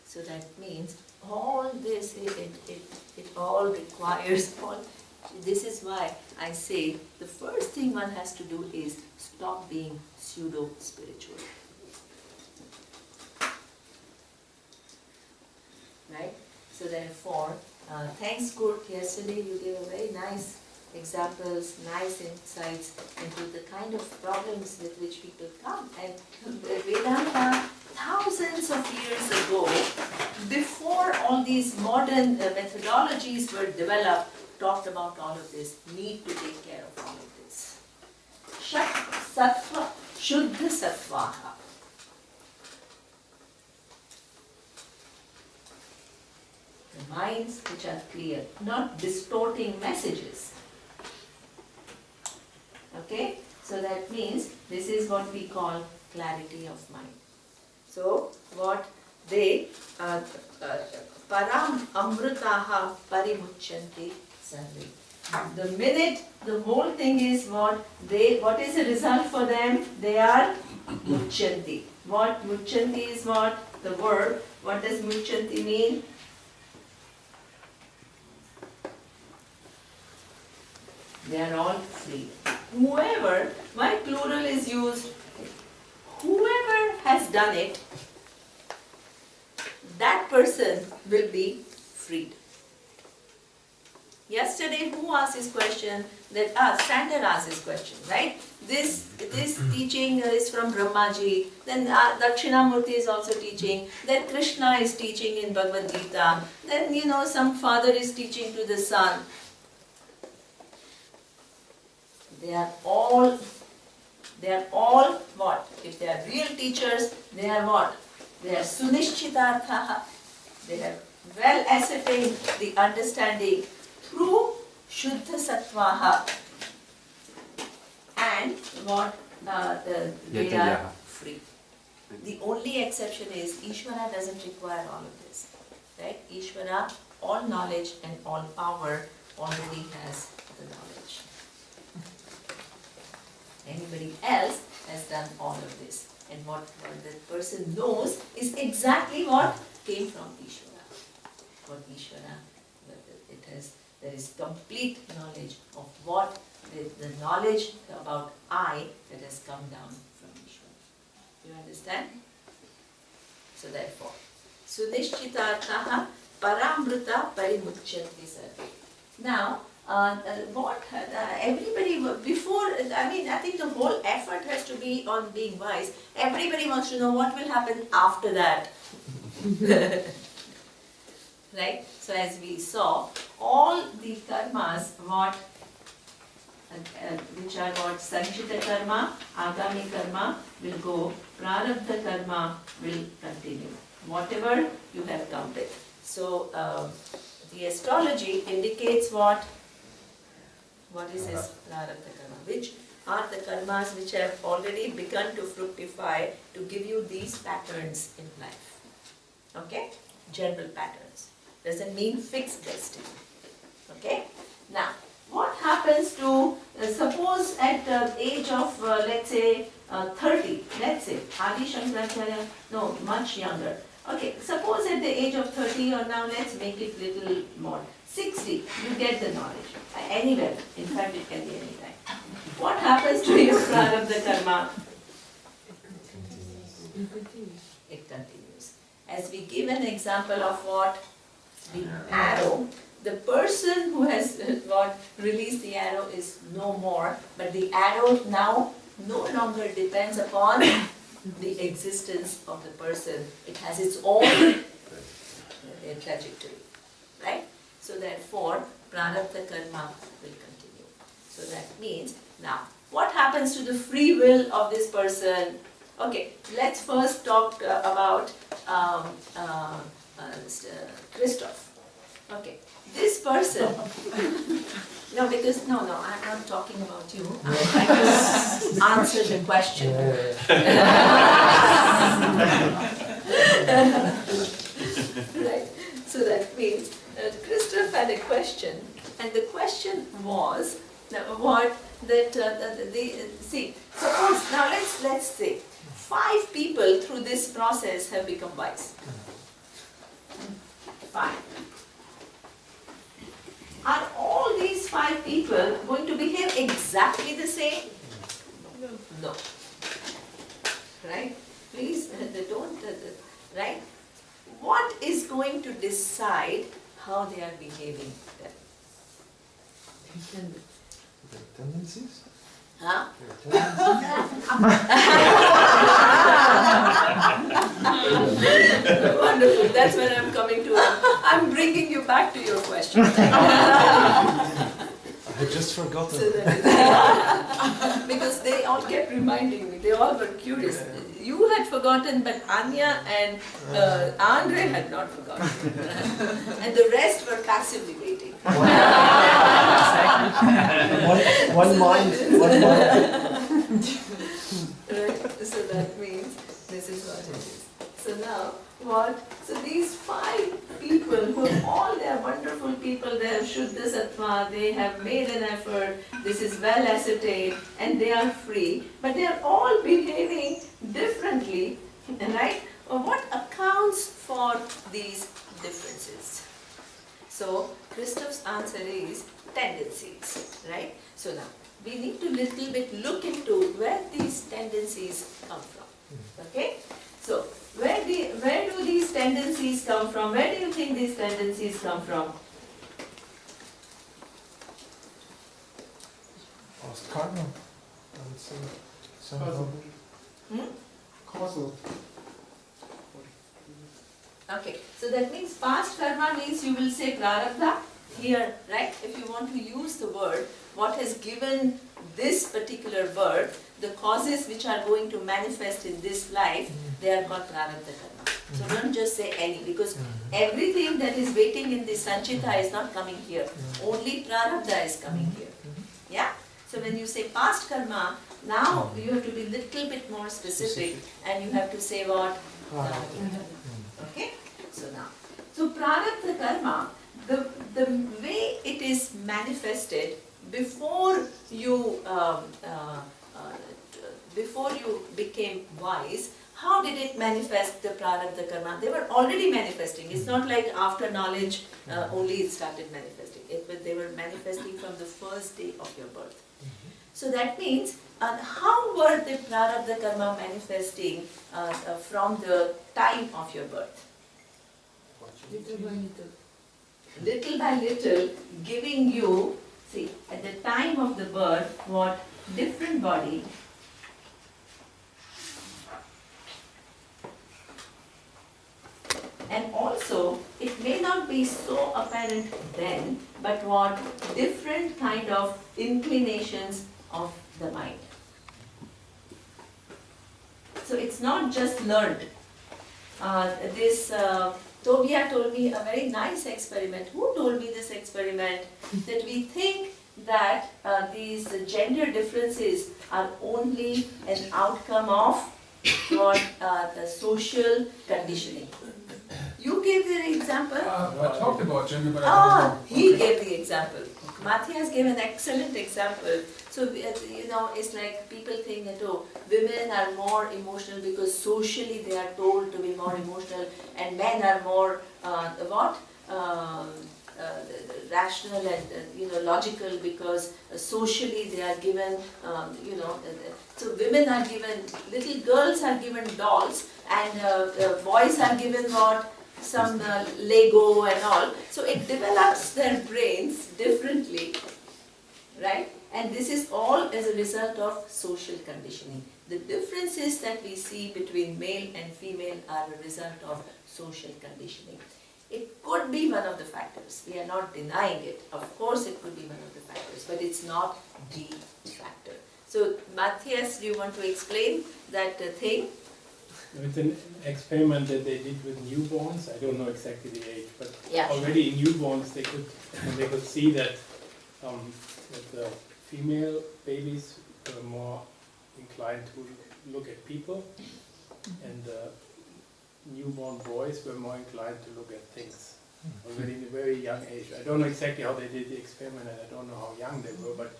So that means all this, it all requires all. This is why I say the first thing one has to do is stop being pseudo-spiritual. Right? So therefore, thanks Kurt, yesterday you gave a very nice examples, nice insights into the kind of problems with which people come. And Vedanta, thousands of years ago, before all these modern methodologies were developed, talked about all of this, need to take care of all of this. Shat sattva shuddha sattvaha. The minds which are clear, not distorting messages. Okay? So that means this is what we call clarity of mind. So what they param amrutaha parimuchanti sarve. The minute the whole thing is what is the result for them? They are muchanti. What muchanti is what? The verb. What does muchanti mean? They are all free. Whoever, why plural is used? Whoever has done it, that person will be freed. Yesterday, who asked this question? Sander asked this question, right? This teaching is from Brahmaji. Then Dakshinamurti is also teaching. Then Krishna is teaching in Bhagavad Gita. Then some father is teaching to the son. They are all what? If they are real teachers, they are what? They are sunishchitarthaha. They have well ascertained the understanding through shuddha sattvaha. And what? They are free. The only exception is Ishvara doesn't require all of this. Right? Ishvara, all knowledge and all power, already has the knowledge. Anybody else has done all of this. And what the person knows is exactly what came from Ishvara. For Ishvara, there is complete knowledge of what the knowledge about I that has come down from Ishvara. You understand? So therefore, sunishchitarthaha paramruta parimuchanti sarve. Now, everybody before, I think the whole effort has to be on being wise. Everybody wants to know what will happen after that. Right? So as we saw, all the karmas, which are what? Sanchita karma, agami karma will go, prarabdha karma will continue. Whatever you have done with. So the astrology indicates what? What is this prarabdha karma? Which are the karmas which have already begun to fructify to give you these patterns in life. Okay? General patterns. Doesn't mean fixed destiny. Okay? Now, what happens to, suppose at the age of, let's say, 30, let's say, Adi Shankaracharya, no, much younger. Okay, suppose at the age of 30, or now let's make it little more. 60, you get the knowledge. Anywhere. In fact, it can be any time. What happens to your prarabdha karma? It continues. As we give an example of what? The arrow. The person who has released the arrow is no more, but the arrow now no longer depends upon the existence of the person. It has its own trajectory, right? So therefore, prarabdha karma will continue. So that means, now, what happens to the free will of this person? Okay, let's first talk about Christoph. Okay, this person, no, because, no, I'm not talking about you. I'm trying to answer the question. Right, so that means Christoph had a question, and the question was what that see. Suppose now let's say 5 people through this process have become wise. 5. Are all these 5 people going to behave exactly the same? No. Right? Please don't. Right? What is going to decide how they are behaving then? Their tendencies? Huh? Their tendencies? Wonderful. That's when I'm coming to. I'm bringing you back to your question. I had just forgotten. So that because they all kept reminding me. They all were curious. You had forgotten, but Anya and Andre had not forgotten. And the rest were passively waiting. One mind. Right? So that means this is what it is. So now, what? So these 5 people who they are wonderful people, they have Shuddha Sattva, they have made an effort, this is well ascertained, and they are free, but they are all behaving differently, right? What accounts for these differences? So, Christoph's answer is tendencies, right? So now, we need to little bit look into where these tendencies come from, okay? So, where do these tendencies come from? Where do you think these tendencies come from? Past karma. I would say somehow. Causal. Okay, so that means past karma means you will say prarabdha here, right? If you want to use the word, what has given this particular birth, the causes which are going to manifest in this life, they are called prarabdha karma. So don't just say any, because everything that is waiting in this sanchita is not coming here. Only prarabdha is coming here. Yeah? So when you say past karma, now you have to be little bit more specific and you have to say what? Okay? So now, so prarabdha karma, the way it is manifested before you became wise, how did it manifest the prarabdha karma? They were already manifesting. It's not like after knowledge only it started manifesting. They were manifesting from the first day of your birth. So that means, how were the prarabdha karma manifesting from the time of your birth? Little by little. Little by little, giving you, see, at the time of the birth, what? Different body. And also, it may not be so apparent then, but what? Different kind of inclinations of the mind. So it's not just learned. Tobia told me a very nice experiment. Who told me this experiment? That we think that these gender differences are only an outcome of what the social conditioning. You gave the example? I talked about gender, but I don't know. He gave the example. Matthias gave an excellent example. So, it's like people think that, oh, women are more emotional because socially they are told to be more emotional, and men are more, rational and, logical because socially they are given, so women are given, little girls are given dolls, and boys are given what? Some Lego and all. So it develops their brains differently, right? And this is all as a result of social conditioning. The differences that we see between male and female are a result of social conditioning. It could be one of the factors. We are not denying it. Of course it could be one of the factors, but it's not the factor. So Matthias, do you want to explain that thing? It's an experiment that they did with newborns. I don't know exactly the age, but Yeah. already in newborns they could see that that the female babies were more inclined to look at people, and the newborn boys were more inclined to look at things. Already in a very young age. I don't know exactly how they did the experiment, and I don't know how young they were, but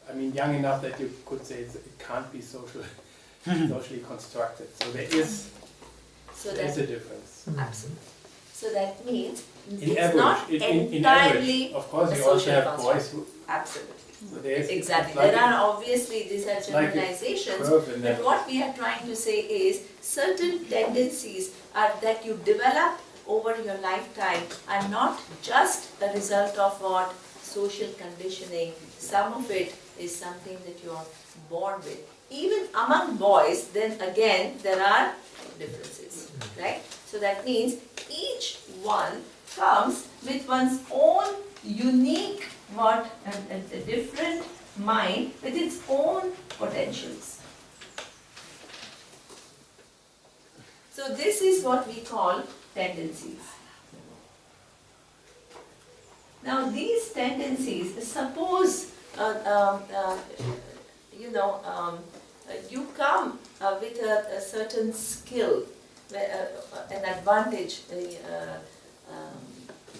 I mean young enough that you could say it can't be socially constructed. So there is a difference. Absolutely. So that means In it's average, not in entirely average, of course, a you also social have construct. boys who. Absolutely. So there's Exactly. it's like There are obviously, these are it's like a generalizations, curve in but that. what we are trying to say is certain tendencies are that you develop over your lifetime are not just a result of what social conditioning. Some of it is something that you are born with. Even among boys, then again, there are differences, right? So that means each one comes with one's own unique a different mind with its own potentials. So this is what we call tendencies. Now these tendencies, suppose you come with a certain skill, an advantage.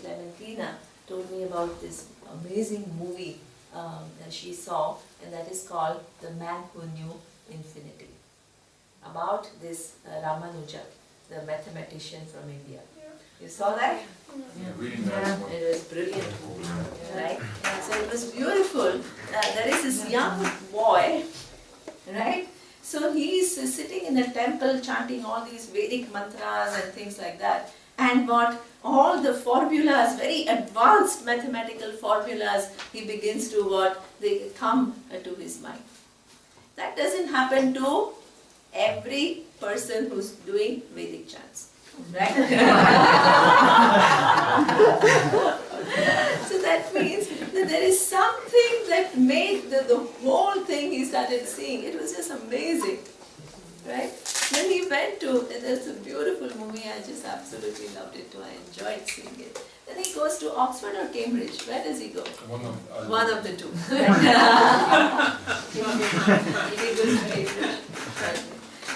Clementina told me about this amazing movie that she saw, and that is called The Man Who Knew Infinity, about this Ramanuja, the mathematician from India. You saw that? Yeah, really nice one. It was a brilliant movie, right? So it was beautiful. There is this young boy, right? So he is sitting in a temple chanting all these Vedic mantras and things like that. And what all the formulas, very advanced mathematical formulas, he begins to they come to his mind. That doesn't happen to every person who's doing Vedic chants, right? So that means that there is something that made the whole thing he started seeing. It was just amazing, right? Then he went to, and it's a beautiful movie, I just absolutely loved it too, I enjoyed seeing it. Then he goes to Oxford or Cambridge, where does he go? One of the two.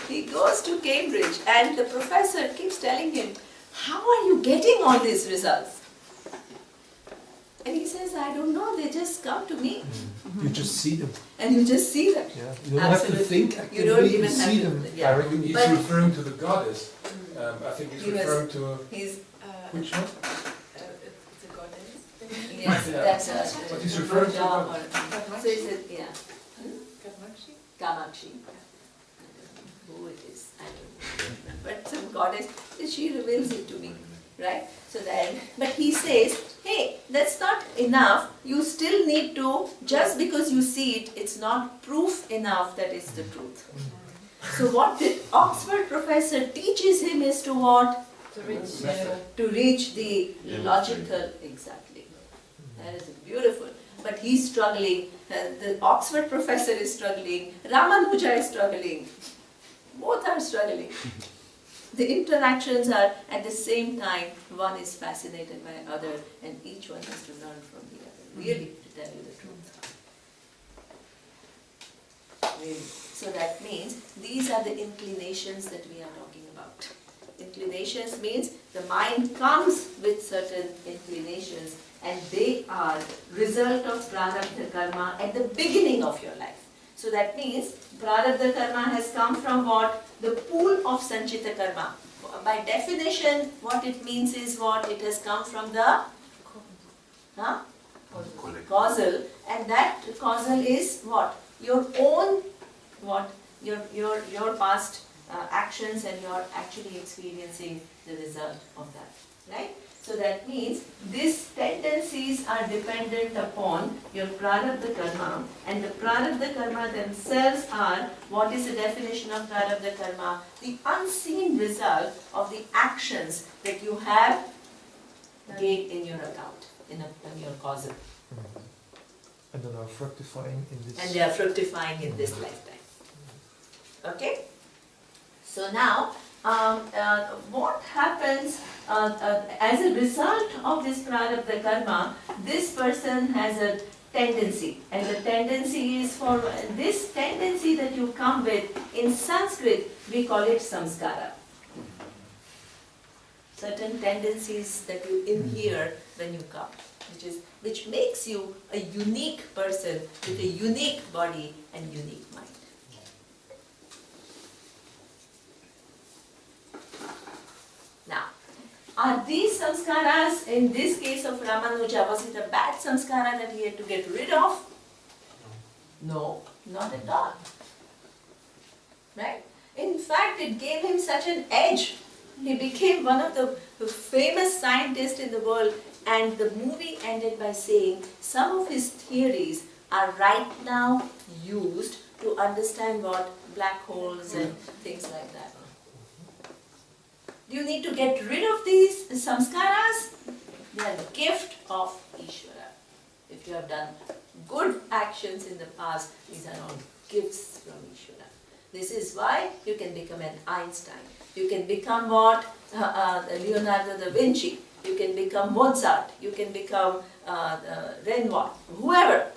He goes to Cambridge and the professor keeps telling him, how are you getting all these results? And he says, I don't know, they just come to me. You just see them. And you just see them. Yeah. You don't have to think You actively, don't you even see have them to, yeah. directly. He's But- referring to the goddess. I think he's He was- referring to He's, which one? It's a goddess. yes, Yeah. that's But he's referring to So he said, yeah. Kamakshi? Kamakshi. Who it is, I don't know. But some goddess, she reveals it to me, right? So then, but he says, hey, that's not enough. You still need to, just because you see it, it's not proof enough that it's the truth. So what the Oxford professor teaches him is to what? To reach the logical, exactly. That is beautiful. But he's struggling, the Oxford professor is struggling, Ramanuja is struggling. Both are struggling. The interactions are at the same time, one is fascinated by the other, and each one has to learn from the other, really, to tell you the truth. Really. So that means these are the inclinations that we are talking about. Inclinations means the mind comes with certain inclinations, and they are result of prarabdha karma at the beginning of your life. So that means prarabdha karma has come from what? The pool of sanchita karma. By definition, what it means is what? It has come from the causal, and that causal is what? Your own what? Your past actions, and you're actually experiencing the result of that, right? So that means these tendencies are dependent upon your prarabdha karma, and the prarabdha karma themselves are, what is the definition of prarabdha karma? The unseen result of the actions that you have gained in your account, in your causal. And then are fructifying in this. And they are fructifying in this lifetime. Okay? So now, what happens as a result of this prarabdha karma, this person has a tendency, and the tendency is for this tendency that you come with, in Sanskrit we call it samskara. Certain tendencies that you inhere when you come, which makes you a unique person with a unique body and unique mind. Now, are these samskaras, in this case of Ramanuja, was it a bad samskara that he had to get rid of? No, not at all. Right? In fact, it gave him such an edge. He became one of the famous scientists in the world, and the movie ended by saying some of his theories are right now used to understand what black holes and things like that. Do you need to get rid of these samskaras? They are a gift of Ishvara. If you have done good actions in the past, these are all gifts from Ishvara. This is why you can become an Einstein. You can become what? Leonardo da Vinci. You can become Mozart. You can become Renoir. Whoever.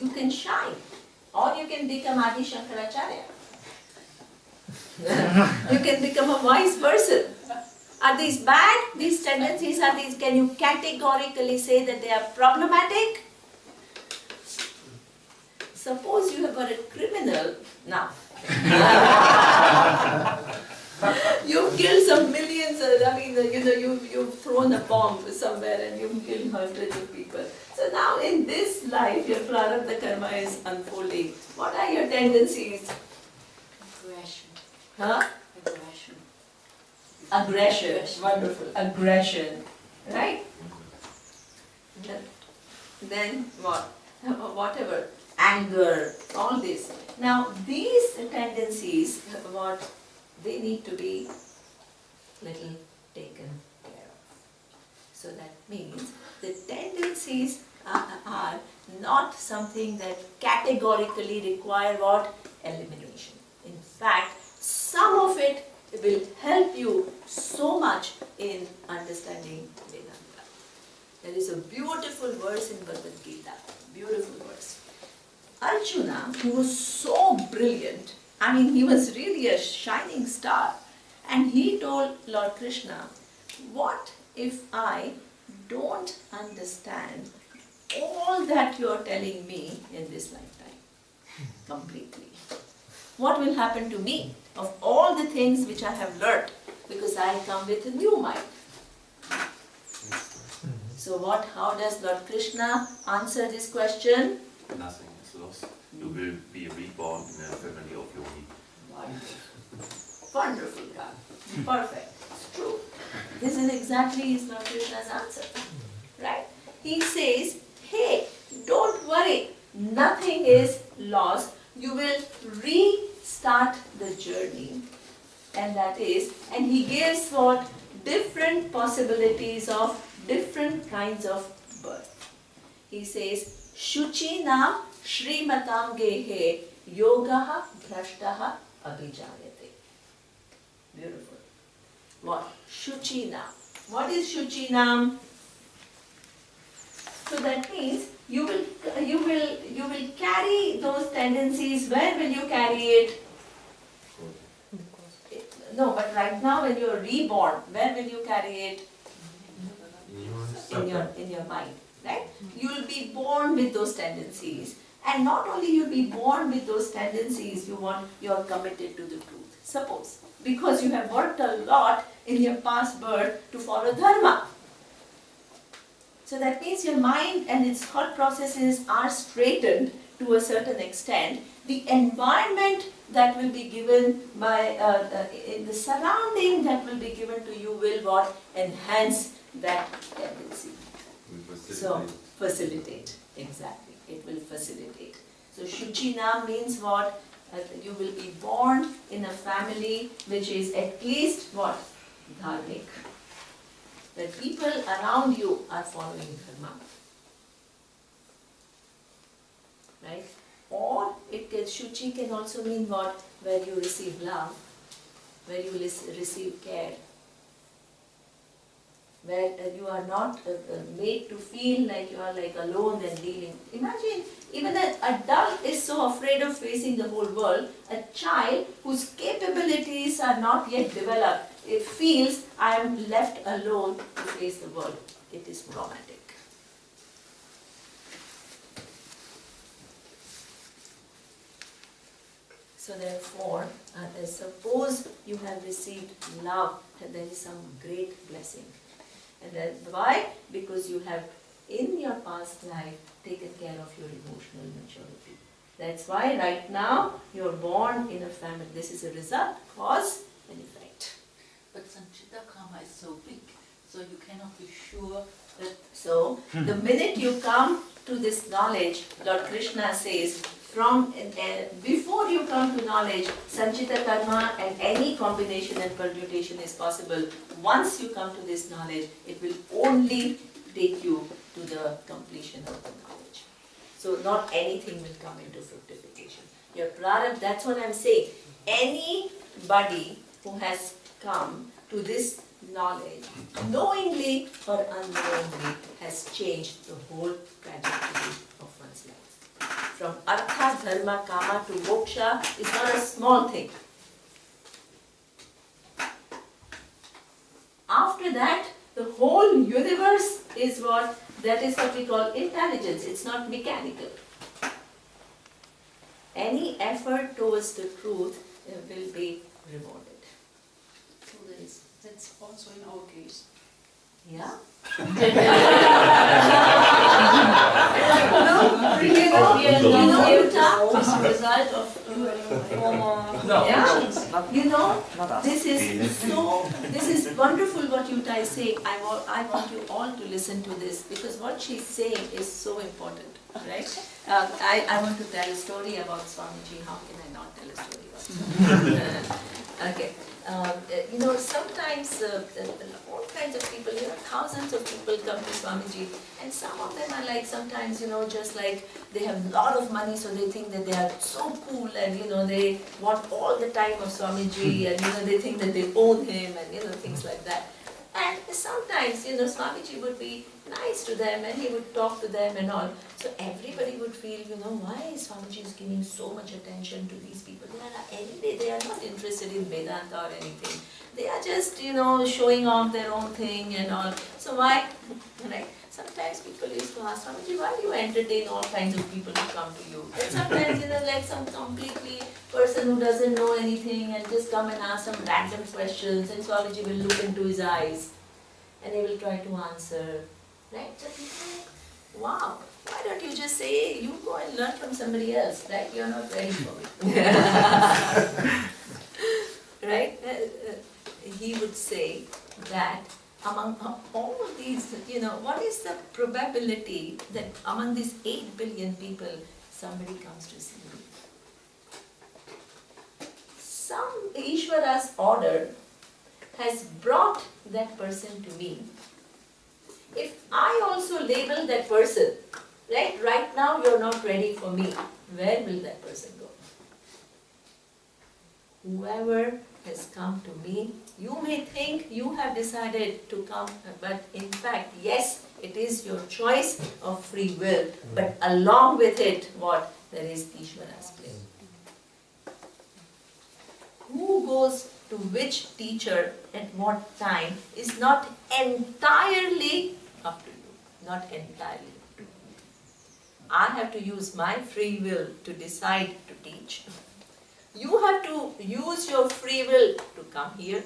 You can shine. Or you can become Adi Shankaracharya. You can become a wise person. Are these bad? These tendencies, are these, can you categorically say that they are problematic? Suppose you have got a criminal now. You've killed some millions, you've thrown a bomb somewhere and you've killed hundreds of people. So now in this life, your prarabdha karma is unfolding. What are your tendencies? Aggression. Huh? Aggression. Aggression. Wonderful. Aggression. Right? Then what? Whatever. Anger. All this. Now these tendencies, what they need to be little taken care of. So that means the tendencies are not something that categorically require what? Elimination. In fact, some of it will help you so much in understanding Vedanta. There is a beautiful verse in Bhagavad Gita. Beautiful verse. Arjuna, who was so brilliant, he was really a shining star, and he told Lord Krishna, what if I don't understand all that you are telling me in this lifetime completely? What will happen to me of all the things which I have learnt, because I come with a new mind? So how does Lord Krishna answer this question? Nothing is lost. You will be reborn in a family of yogi. Wonderful. Wonderful, God. Perfect. It's true. This is exactly Lord Krishna's answer. Right? He says, hey, don't worry. Nothing is lost. You will restart the journey. And he gives what? Different possibilities of different kinds of birth. He says, Shuchina Shrimatam Gehe Yogaha Bhrashtaha Abhijayate. Beautiful. What? Shuchina. What is Shuchinam? So that means you will carry those tendencies. Where will you carry it? No, but right now when you are reborn, where will you carry it? In your mind, right? You will be born with those tendencies, and not only you'll be born with those tendencies, you are committed to the truth. Suppose, because you have worked a lot in your past birth to follow dharma. So that means your mind and its thought processes are straightened to a certain extent the environment that will be given by, in the surrounding that will be given to you will what? Enhance that tendency. So, facilitate, exactly, it will facilitate. So, Shuchina means what? You will be born in a family which is at least what? Dharmic. That people around you are following Dharma. Right? Or it can, Shuchi can also mean what? Where you receive love, where you receive care, where you are not made to feel like you are like alone and dealing. Imagine, even an adult is so afraid of facing the whole world. A child whose capabilities are not yet developed, it feels I am left alone to face the world. It is traumatic. So therefore, suppose you have received love, and there is some great blessing. And then why? Because you have in your past life taken care of your emotional maturity. That's why right now you are born in a family. This is a result, cause and effect. But Sanchita karma is so big, so you cannot be sure that... So, the minute you come to this knowledge, Lord Krishna says, from before you come to knowledge, Sanchita karma and any combination and permutation is possible. Once you come to this knowledge, it will only take you to the completion of the knowledge. So not anything will come into fructification. Your prarabdha, that's what I'm saying. Anybody who has come to this knowledge, knowingly or unknowingly, has changed the whole trajectory of one's life. From artha, dharma, kama to moksha is not a small thing. After that, the whole universe is what? That is what we call intelligence. It's not mechanical. Any effort towards the truth will be rewarded. So that's also in our case. Yeah? It's a result of this is wonderful what Yuta is saying. I want you all to listen to this, because what she's saying is so important, right? I want to tell a story about Swamiji. How can I not tell a story about Swamiji? Okay. Sometimes all kinds of people, thousands of people come to Swamiji, and some of them are like sometimes, just like they have a lot of money, so they think that they are so cool, and they want all the time of Swamiji, and they think that they own him, and things like that. And sometimes, Swamiji would be nice to them, and he would talk to them and all. So everybody would feel, why Swamiji is giving so much attention to these people? They are not interested in Vedanta or anything. They are just, showing off their own thing and all. So why? Right? Sometimes people used to ask Swamiji, why do you entertain all kinds of people who come to you? And sometimes, like some completely person who doesn't know anything and just come and ask some random questions, and Swamiji will look into his eyes and he will try to answer. Right? So people are like, wow, why don't you just say, you go and learn from somebody else, right? You're not ready for it. Right? He would say that among all of these, what is the probability that among these 8 billion people, somebody comes to see me? Some Ishvara's order has brought that person to me. If I also label that person, right now you're not ready for me, where will that person go? Whoever has come to me, you may think you have decided to come, but in fact, yes, it is your choice of free will, but along with it, what? There is Ishvara's play. Who goes to which teacher at what time is not entirely up to you, not entirely. I have to use my free will to decide to teach. You have to use your free will to come here.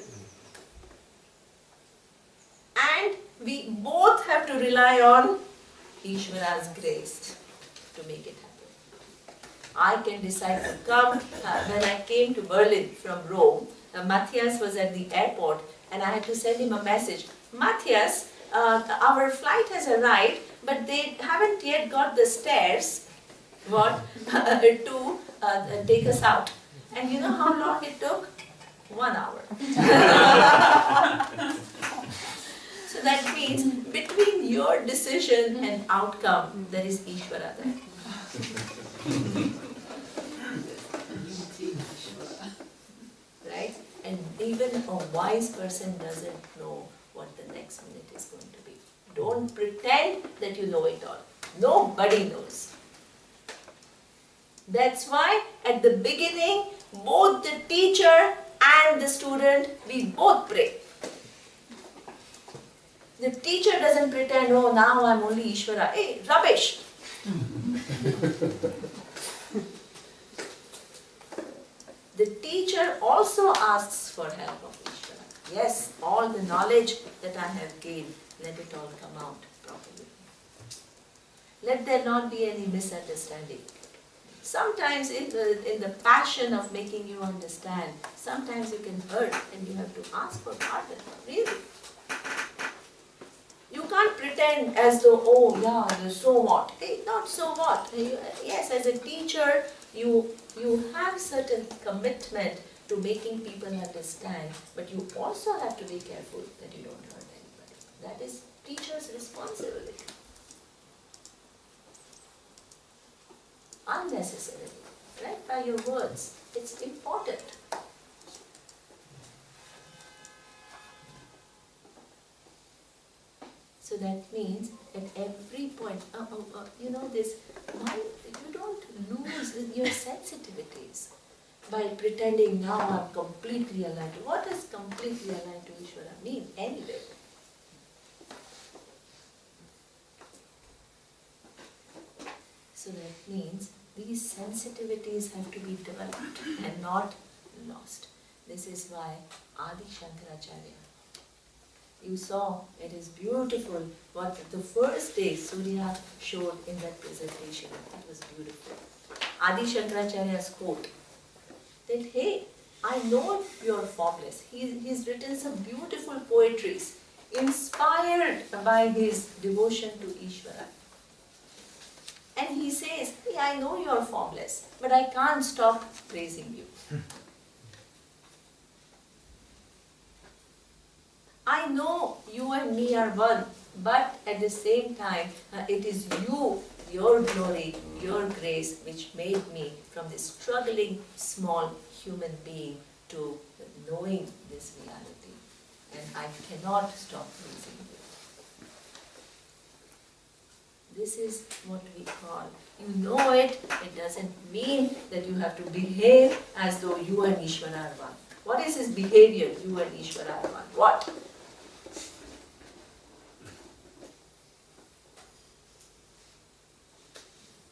And we both have to rely on Ishvara's grace to make it happen. I can decide to come. When I came to Berlin from Rome, Matthias was at the airport and I had to send him a message. Matthias, our flight has arrived, but they haven't yet got the stairs to take us out. And you know how long it took? 1 hour. So that means between your decision and outcome, there is Ishvara there. Right? And even a wise person doesn't know what the next minute is going to be. Don't pretend that you know it all. Nobody knows. That's why at the beginning, both the teacher and the student, we both pray. The teacher doesn't pretend, oh, now I'm only Ishvara. Hey, rubbish! The teacher also asks for help of Ishvara. Yes, all the knowledge that I have gained, let it all come out properly. Let there not be any misunderstanding. Sometimes in the passion of making you understand, sometimes you can hurt and you have to ask for pardon. Really. You can't pretend as though, oh yeah, so what? Hey, not so what. Yes, as a teacher, you have certain commitment to making people understand, but you also have to be careful that you don't hurt anybody. That is teacher's responsibility. Unnecessarily, right? By your words. It's important. So that means at every point, you know this, you don't lose your sensitivities by pretending now I'm completely aligned. What does completely aligned to Ishvara mean anyway? So that means these sensitivities have to be developed and not lost. This is why Adi Shankaracharya, you saw, it is beautiful what the first day Surya showed in that presentation. It was beautiful. Adi Shankaracharya's quote that, hey, I know you are formless. He's written some beautiful poetries inspired by his devotion to Ishvara. And he says, hey, I know you are formless, but I can't stop praising you. I know you and me are one, but at the same time, it is you, your glory, your grace, which made me from this struggling small human being to knowing this reality. And I cannot stop praising you. This is what we call, you know it, it doesn't mean that you have to behave as though you and Ishvara are one. What is his behavior, you and Ishvara are one? What?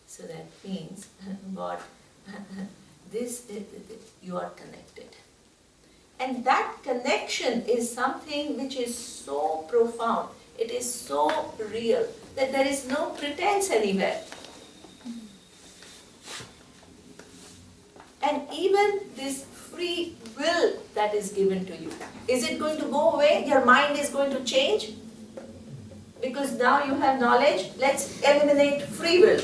So that means what? You are connected. And that connection is something which is so profound, it is so real, that there is no pretense anywhere. And even this free will that is given to you, is it going to go away? Your mind is going to change? Because now you have knowledge, let's eliminate free will.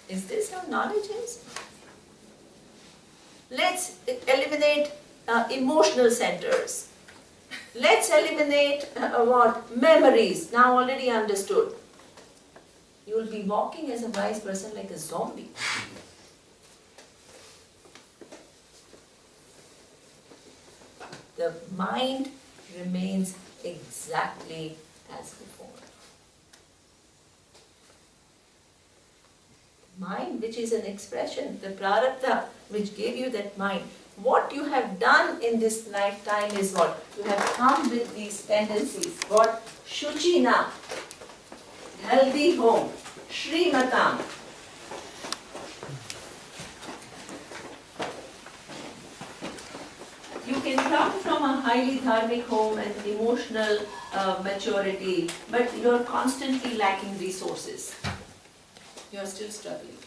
Is this how knowledge is? Let's eliminate emotional centers. Let's eliminate memories, now already understood. You will be walking as a wise person like a zombie. The mind remains exactly as before. Mind, which is an expression, the prarabdha, which gave you that mind. What you have done in this lifetime is what? You have come with these tendencies. What? Shuchina, healthy home, Shrimatam. you can come from a highly dharmic home and emotional maturity, but you're constantly lacking resources. You're still struggling.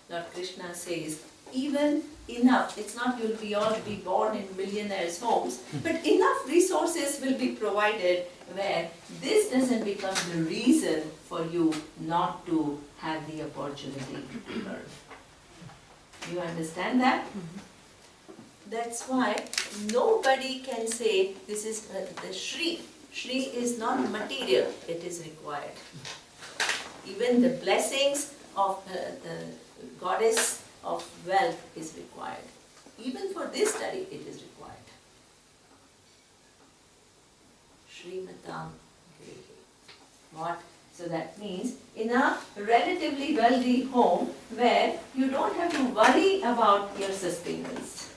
Lord Krishna says, even enough, it's not you'll be all be born in millionaires' homes, but enough resources will be provided where this doesn't become the reason for you not to have the opportunity to learn. You understand that? That's why nobody can say this is the Shri. Shri is not material, it is required. Even the blessings of the goddess of wealth is required. Even for this study, it is required. Shrimatam Grihi. What? So that means in a relatively wealthy home where you don't have to worry about your sustenance.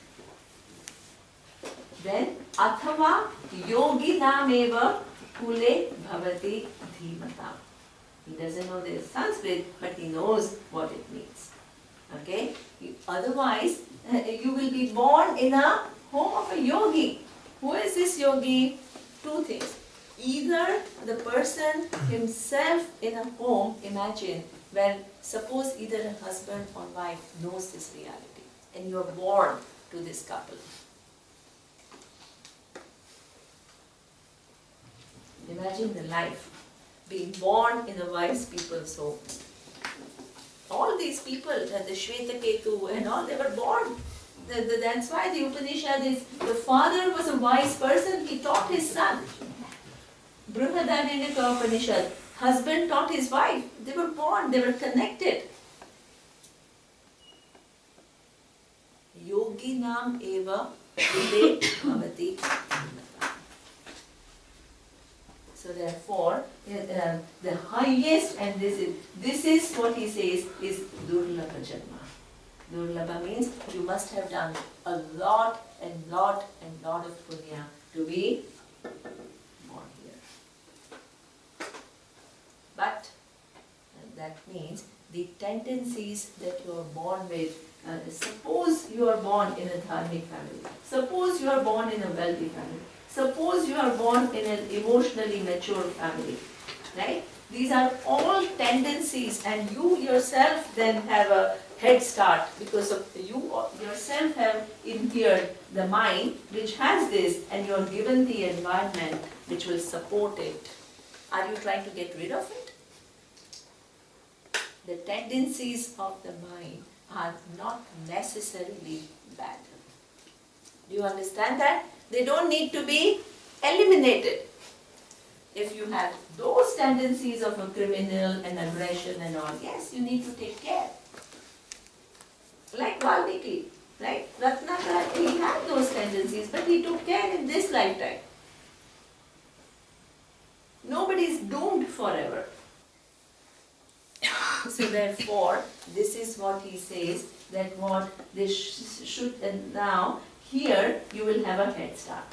Then Athava Yogi Nameva Kule Bhavati Dhimata. He doesn't know the Sanskrit, but he knows what it means. Okay? Otherwise, you will be born in a home of a yogi. Who is this yogi? Two things. Either the person himself in a home, imagine, where suppose either a husband or wife knows this reality and you are born to this couple. Imagine the life, being born in a wise people's home. All these people, the Shvetaketu and all, they were born. That's why the Upanishad is, the father was a wise person, he taught his son. Mundaka Upanishad, husband taught his wife. They were born, they were connected. Yoginam eva vide bhavati. So therefore, the highest, and this is what he says, is Durlabha Janma. Durlabha means you must have done a lot and lot of punya to be born here. But that means the tendencies that you are born with, suppose you are born in a dharmic family, suppose you are born in a wealthy family, suppose you are born in an emotionally mature family, right? These are all tendencies, and you yourself then have a head start because of you yourself have inhered the mind which has this, and you are given the environment which will support it. Are you trying to get rid of it? The tendencies of the mind are not necessarily bad. Do you understand that? They don't need to be eliminated. If you have those tendencies of a criminal and aggression and all, yes, you need to take care. Like Valmiki, right? Ratnakara, he had those tendencies, but he took care in this lifetime. Nobody is doomed forever. So therefore, this is what he says, that what this should, and now, here you will have a head start.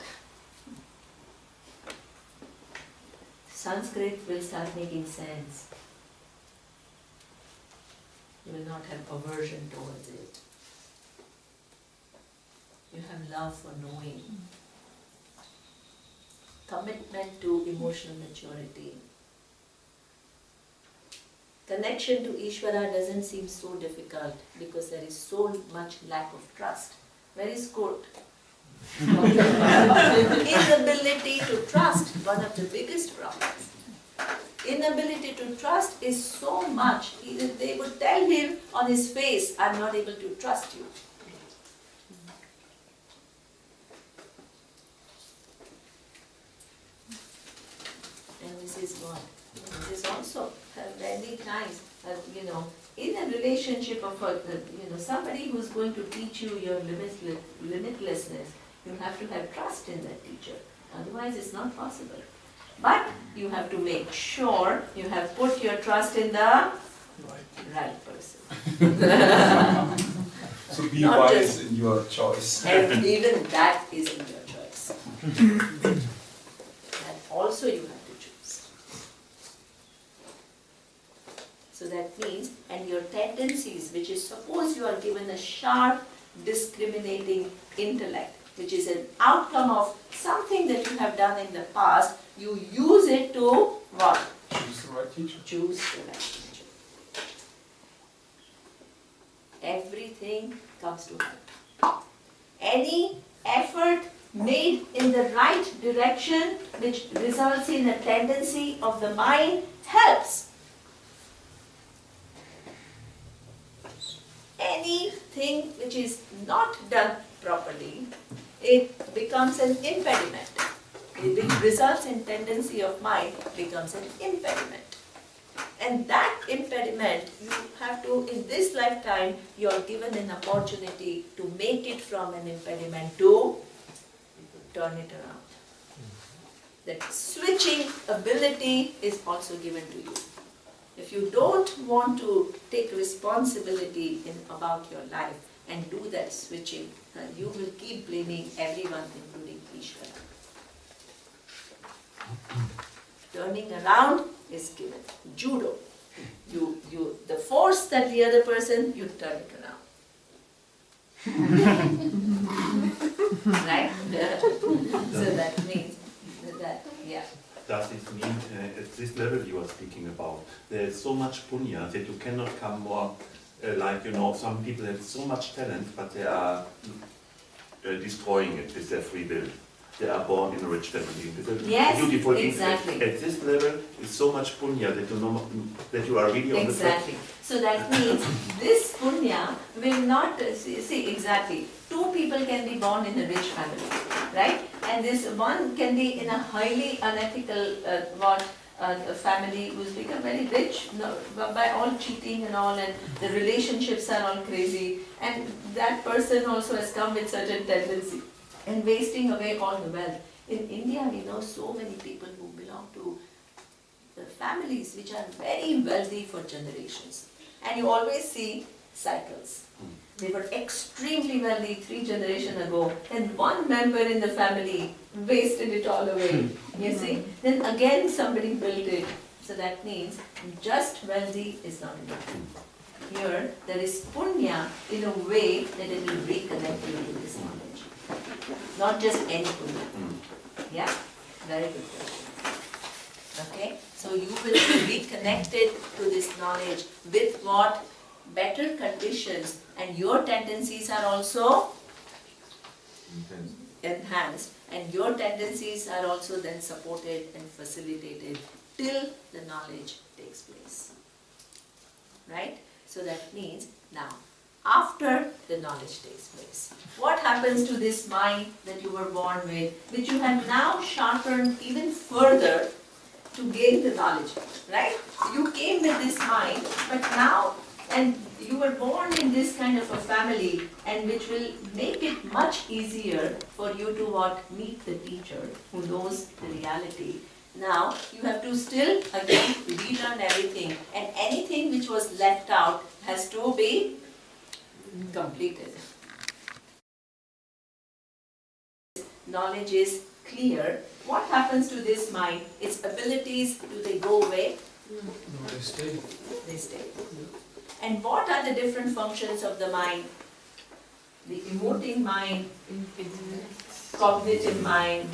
Sanskrit will start making sense. You will not have aversion towards it. You have love for knowing. Commitment to emotional maturity. Connection to Ishvara doesn't seem so difficult because there is so much lack of trust. Where is good? Inability to trust, one of the biggest problems. Inability to trust is so much. They would tell him on his face, I'm not able to trust you. And this is what? This is also many times, in a relationship of somebody who's going to teach you your limitlessness, you have to have trust in that teacher. Otherwise, it's not possible. But you have to make sure you have put your trust in the right person. So be Not wise just- in your choice. And even that is in your choice. That also you have to choose. So that means, and your tendencies, which is suppose you are given a sharp, discriminating intellect, which is an outcome of something that you have done in the past, you use it to what? Choose the right teacher. Choose the right teacher. Everything comes to help. Any effort made in the right direction which results in a tendency of the mind helps. Anything which is not done properly, it becomes an impediment. Which results in tendency of mind becomes an impediment. And that impediment, you have to, in this lifetime, you are given an opportunity to make it from an impediment to turn it around. That switching ability is also given to you. If you don't want to take responsibility about your life and do that switching, you will keep blaming everyone, including Ishvara. Turning around is given. Judo. The force that the other person, you turn it around. Right? So that means that, yeah. Does this mean, at this level you are speaking about, there is so much punya that you cannot come more, like, you know, some people have so much talent, but they are destroying it with their free will. They are born in a rich family. Yes, beautiful exactly. At this level, is so much punya that you know that you are really on the track. Exactly. So that means this punya will not, see exactly, two people can be born in a rich family, right? And this one can be in a highly unethical family who's become very rich by all cheating and all, and the relationships are all crazy, and that person also has come with certain tendency and wasting away all the wealth. In India, we know so many people who belong to families which are very wealthy for generations. And you always see cycles. They were extremely wealthy 3 generations ago, and one member in the family wasted it all away. You see? Then again somebody built it. So that means just wealthy is not enough. Here, there is punya in a way that it will reconnect you to this knowledge. Not just any punya. Yeah? Very good question. Okay? So you will be reconnected to this knowledge with what? Better conditions, and your tendencies are also enhanced, and your tendencies are also then supported and facilitated till the knowledge takes place. Right? So that means now, after the knowledge takes place, what happens to this mind that you were born with, which you have now sharpened even further to gain the knowledge, right? You came with this mind, but now, and you were born in this kind of a family, and which will make it much easier for you to meet the teacher who knows the reality. Now, you have to still again relearn everything, and anything which was left out has to be completed. Knowledge is clear. What happens to this mind? Its abilities, do they go away? No, they stay. They stay. And what are the different functions of the mind? The emoting mind, cognitive mind,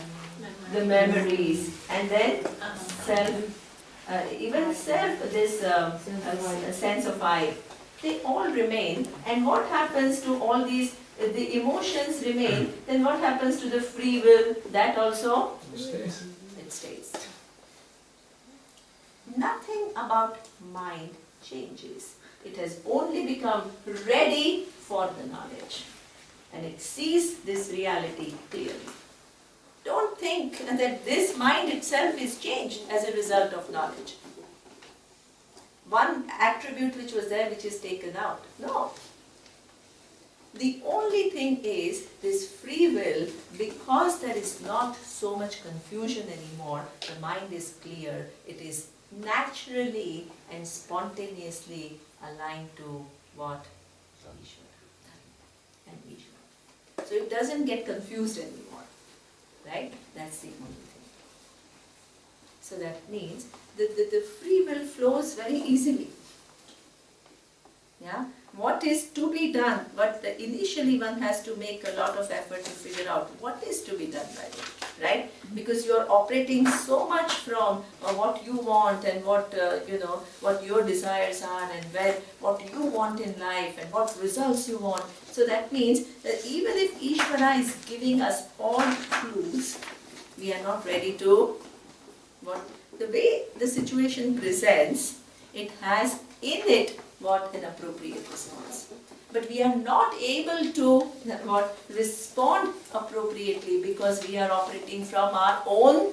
the memories, and then self, even self, this sense of I. They all remain. And what happens to all these? The emotions remain. Then what happens to the free will? That also? It stays. It stays. Nothing about mind changes. It has only become ready for the knowledge. And it sees this reality clearly. Don't think that this mind itself is changed as a result of knowledge. One attribute which was there which is taken out. No. The only thing is this free will, because there is not so much confusion anymore, the mind is clear, it is naturally and spontaneously aligned to what? Ishvara. And Ishvara. So it doesn't get confused anymore. Right? That's the only thing. So that means that the free will flows very easily. Yeah? what is to be done, but initially one has to make a lot of effort to figure out what is to be done by it, right? Because you are operating so much from what you want and what what your desires are and what you want in life and what results you want. So that means that even if Ishvara is giving us all clues, we are not ready to, the way the situation presents, it has in it what an appropriate response. But we are not able to respond appropriately because we are operating from our own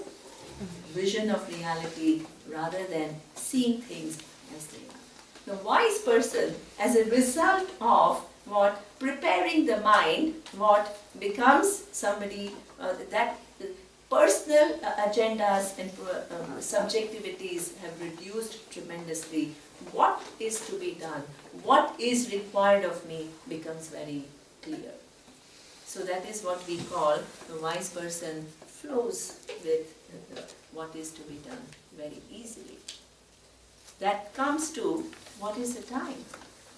vision of reality rather than seeing things as they are. The wise person, as a result of preparing the mind, becomes somebody that personal agendas and subjectivities have reduced tremendously. What is to be done, what is required of me becomes very clear. So that is what we call the wise person flows with what is to be done very easily. That comes to, what is the time?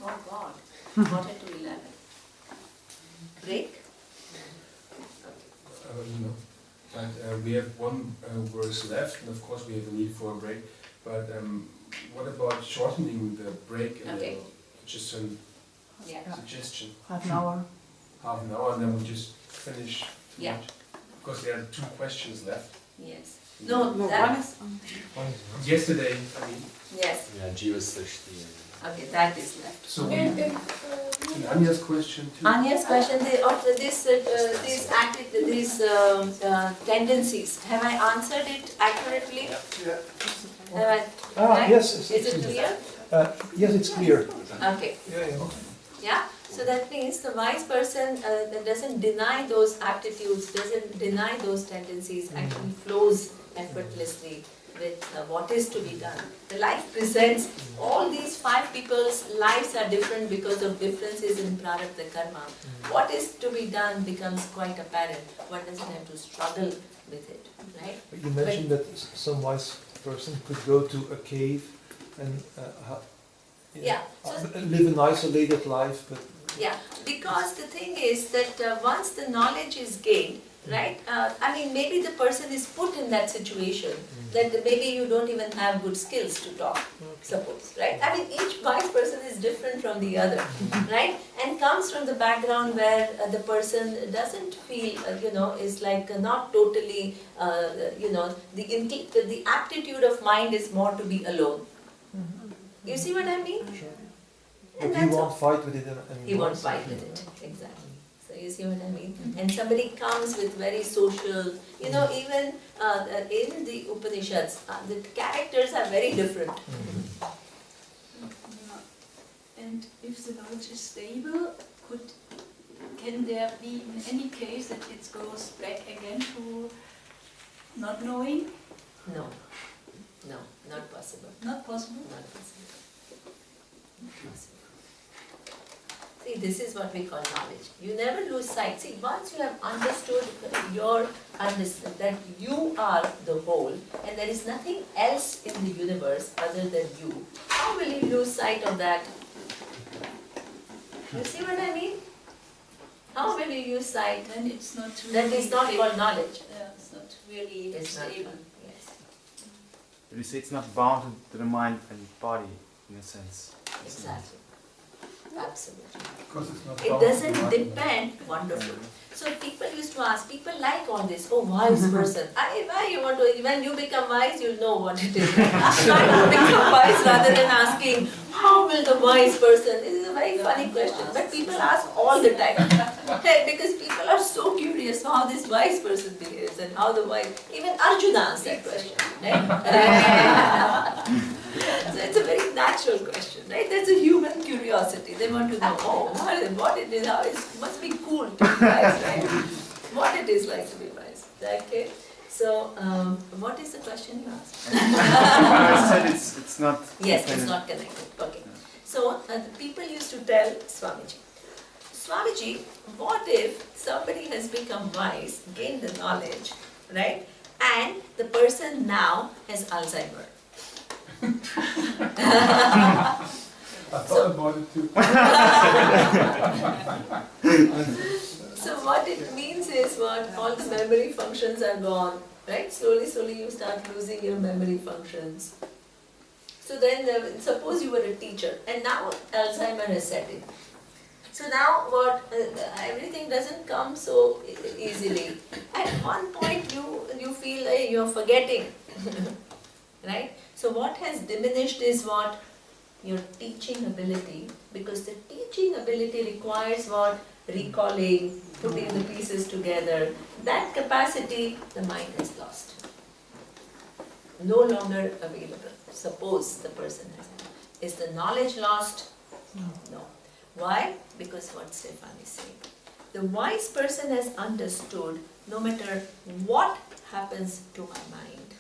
Oh God, 11:45. Break? No. But we have one verse left, and of course we have a need for a break. But what about shortening the break a little? Just a suggestion. Half an hour. Half an hour, and then we just finish Yeah. tonight. Because there are 2 questions left. Yes. No, that is... Yesterday, I mean. Yes. Yeah, Jiva Srishti. Okay, that is left. So we, and Anya's question too. Anya's question, these tendencies, have I answered it accurately? Right? Yes. Is it clear? Yes, it's clear. Okay. Yeah. Yeah? So that means the wise person that doesn't deny those aptitudes, doesn't deny those tendencies, actually flows effortlessly with what is to be done. The life presents, all these 5 people's lives are different because of differences in prarabdha karma. What is to be done becomes quite apparent. One doesn't have to struggle with it, right? But you mentioned that some wise person could go to a cave and live an isolated life, but yeah, because the thing is that once the knowledge is gained, right? I mean, maybe the person is put in that situation that maybe you don't even have good skills to talk, suppose, right? I mean, each wise person is different from the other, right? And comes from the background where the person doesn't feel, is like not totally, the aptitude of mind is more to be alone. You see what I mean? sure. And But he that's won't fight with it anymore. He won't fight with it, exactly. So you see what I mean? And somebody comes with very social, even in the Upanishads, the characters are very different. And if the knowledge is stable, can there be in any case that it goes back again to not knowing? No, not possible. Not possible? Not possible. Not possible. See, this is what we call knowledge. You never lose sight. See, once you have understood that you are the whole and there is nothing else in the universe other than you, how will you lose sight of that? You see what I mean? How will you lose sight? Then it's not really That is not called knowledge. Yeah, it's not really It's not. stable. Yes. You say it's not bound to the mind and body, in a sense. Exactly. Absolutely. Because it's not It bound to doesn't mind. depend. Wonderful. So people used to ask, people like all this, oh, wise person. Why you want to, when you become wise, you'll know what it is. Why not become wise rather than asking, how will the wise person? This is a very funny question, but people ask all the time. Because people are so curious how this wise person behaves and how the wise, even Arjuna asked that question. Right? So it's a very natural question, right? That's a human curiosity. They want to know, what it is, how it must be cool to be wise, right? What it is like to be wise. Okay? So, what is the question you asked? I said it's not. Yes, it's not connected. Okay. So, the people used to tell Swamiji, what if somebody has become wise, gained the knowledge, right? And the person now has Alzheimer. thought about it too. So what it means is what all the memory functions are gone, right? Slowly, slowly you start losing your memory functions. So then, suppose you were a teacher and now Alzheimer has set in. So now what, everything doesn't come so easily. At one point you feel like you're forgetting, right? So what has diminished is what? Your teaching ability, because the teaching ability requires what? Recalling, putting the pieces together. That capacity the mind has lost. No longer available. Suppose the person has. Is the knowledge lost? No. Why? Because what Stefan is saying. The wise person has understood no matter what happens to my mind.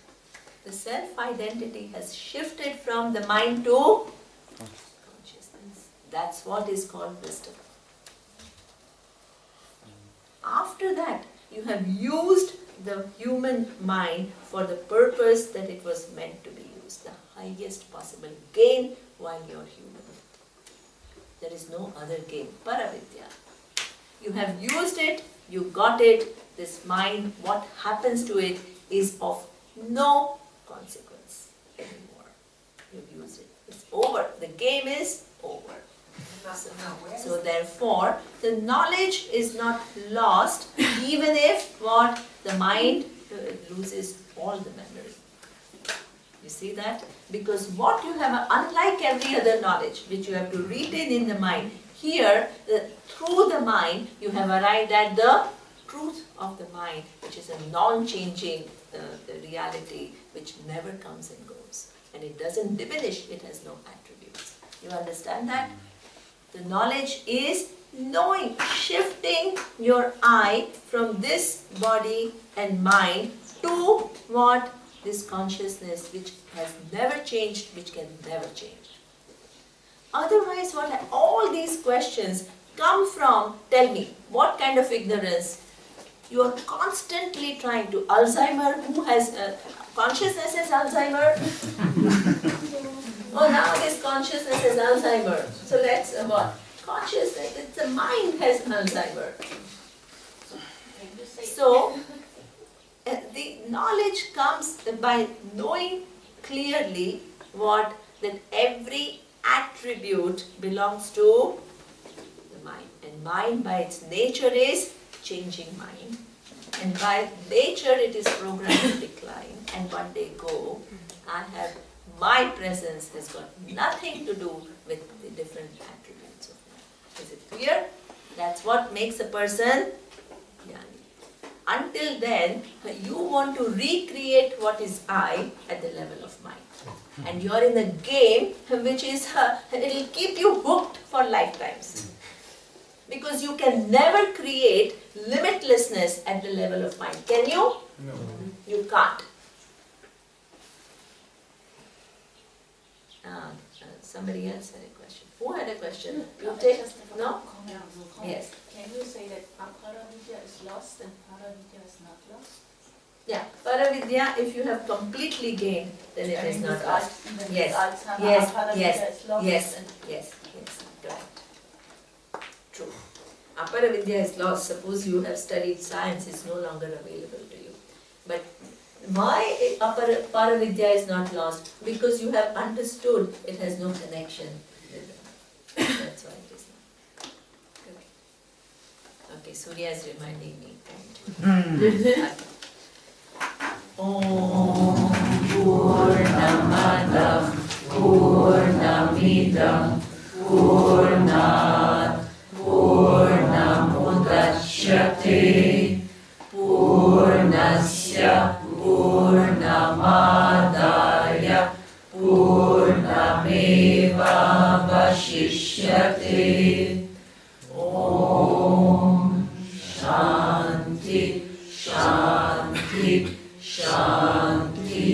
The self-identity has shifted from the mind to consciousness. That's what is called wisdom. After that, you have used the human mind for the purpose that it was meant to be used. The highest possible gain while you're human. There is no other gain. Paravidya. You have used it, you got it. This mind, what happens to it is of no consequence anymore. You've used it. It's over. The game is over. So therefore, the knowledge is not lost even if what? The mind loses all the memory. You see that? Because what you have, unlike every other knowledge which you have to retain in the mind, here through the mind you have arrived at the truth of the mind, which is a non-changing reality which never comes and goes. And it doesn't diminish, it has no attributes. You understand that? The knowledge is knowing, shifting your eye from this body and mind to what? This consciousness which has never changed, which can never change. Otherwise, what all these questions come from, tell me, what kind of ignorance? You are constantly trying to, Alzheimer, who has, consciousness has Alzheimer? Oh, now this consciousness has Alzheimer. So let's, what? Consciousness, it's the mind has Alzheimer. So, the knowledge comes by knowing clearly what? That every attribute belongs to the mind. And mind by its nature is changing mind. And by nature it is programmed to decline. And one day go, my presence has got nothing to do with the different attributes of mind. Is it clear? That's what makes a person jnani. Until then, you want to recreate what is I at the level of mind. And you are in a game which is, it will keep you hooked for lifetimes. Because you can never create limitlessness at the level of mind. Can you? No. You can't. Somebody else had a question. Who had a question? You take? No? Yes. Can you say that Aparavidya is lost and Paravidya is not lost? Yeah, Paravidya, if you have completely gained, then it is not lost. Yes, yes, correct. True. Aparavidya is lost. Suppose you have studied science, it's no longer available to you. But why Paravidya is not lost? Because you have understood it has no connection with them. That's why it is not. Correct. Okay, Surya is reminding me. Om Purnamada Purnamidam Purnat Purnamudachyate Purnasya Purnamadaya Purnameva Vashishyate. Om Shanti Shanti Shanti.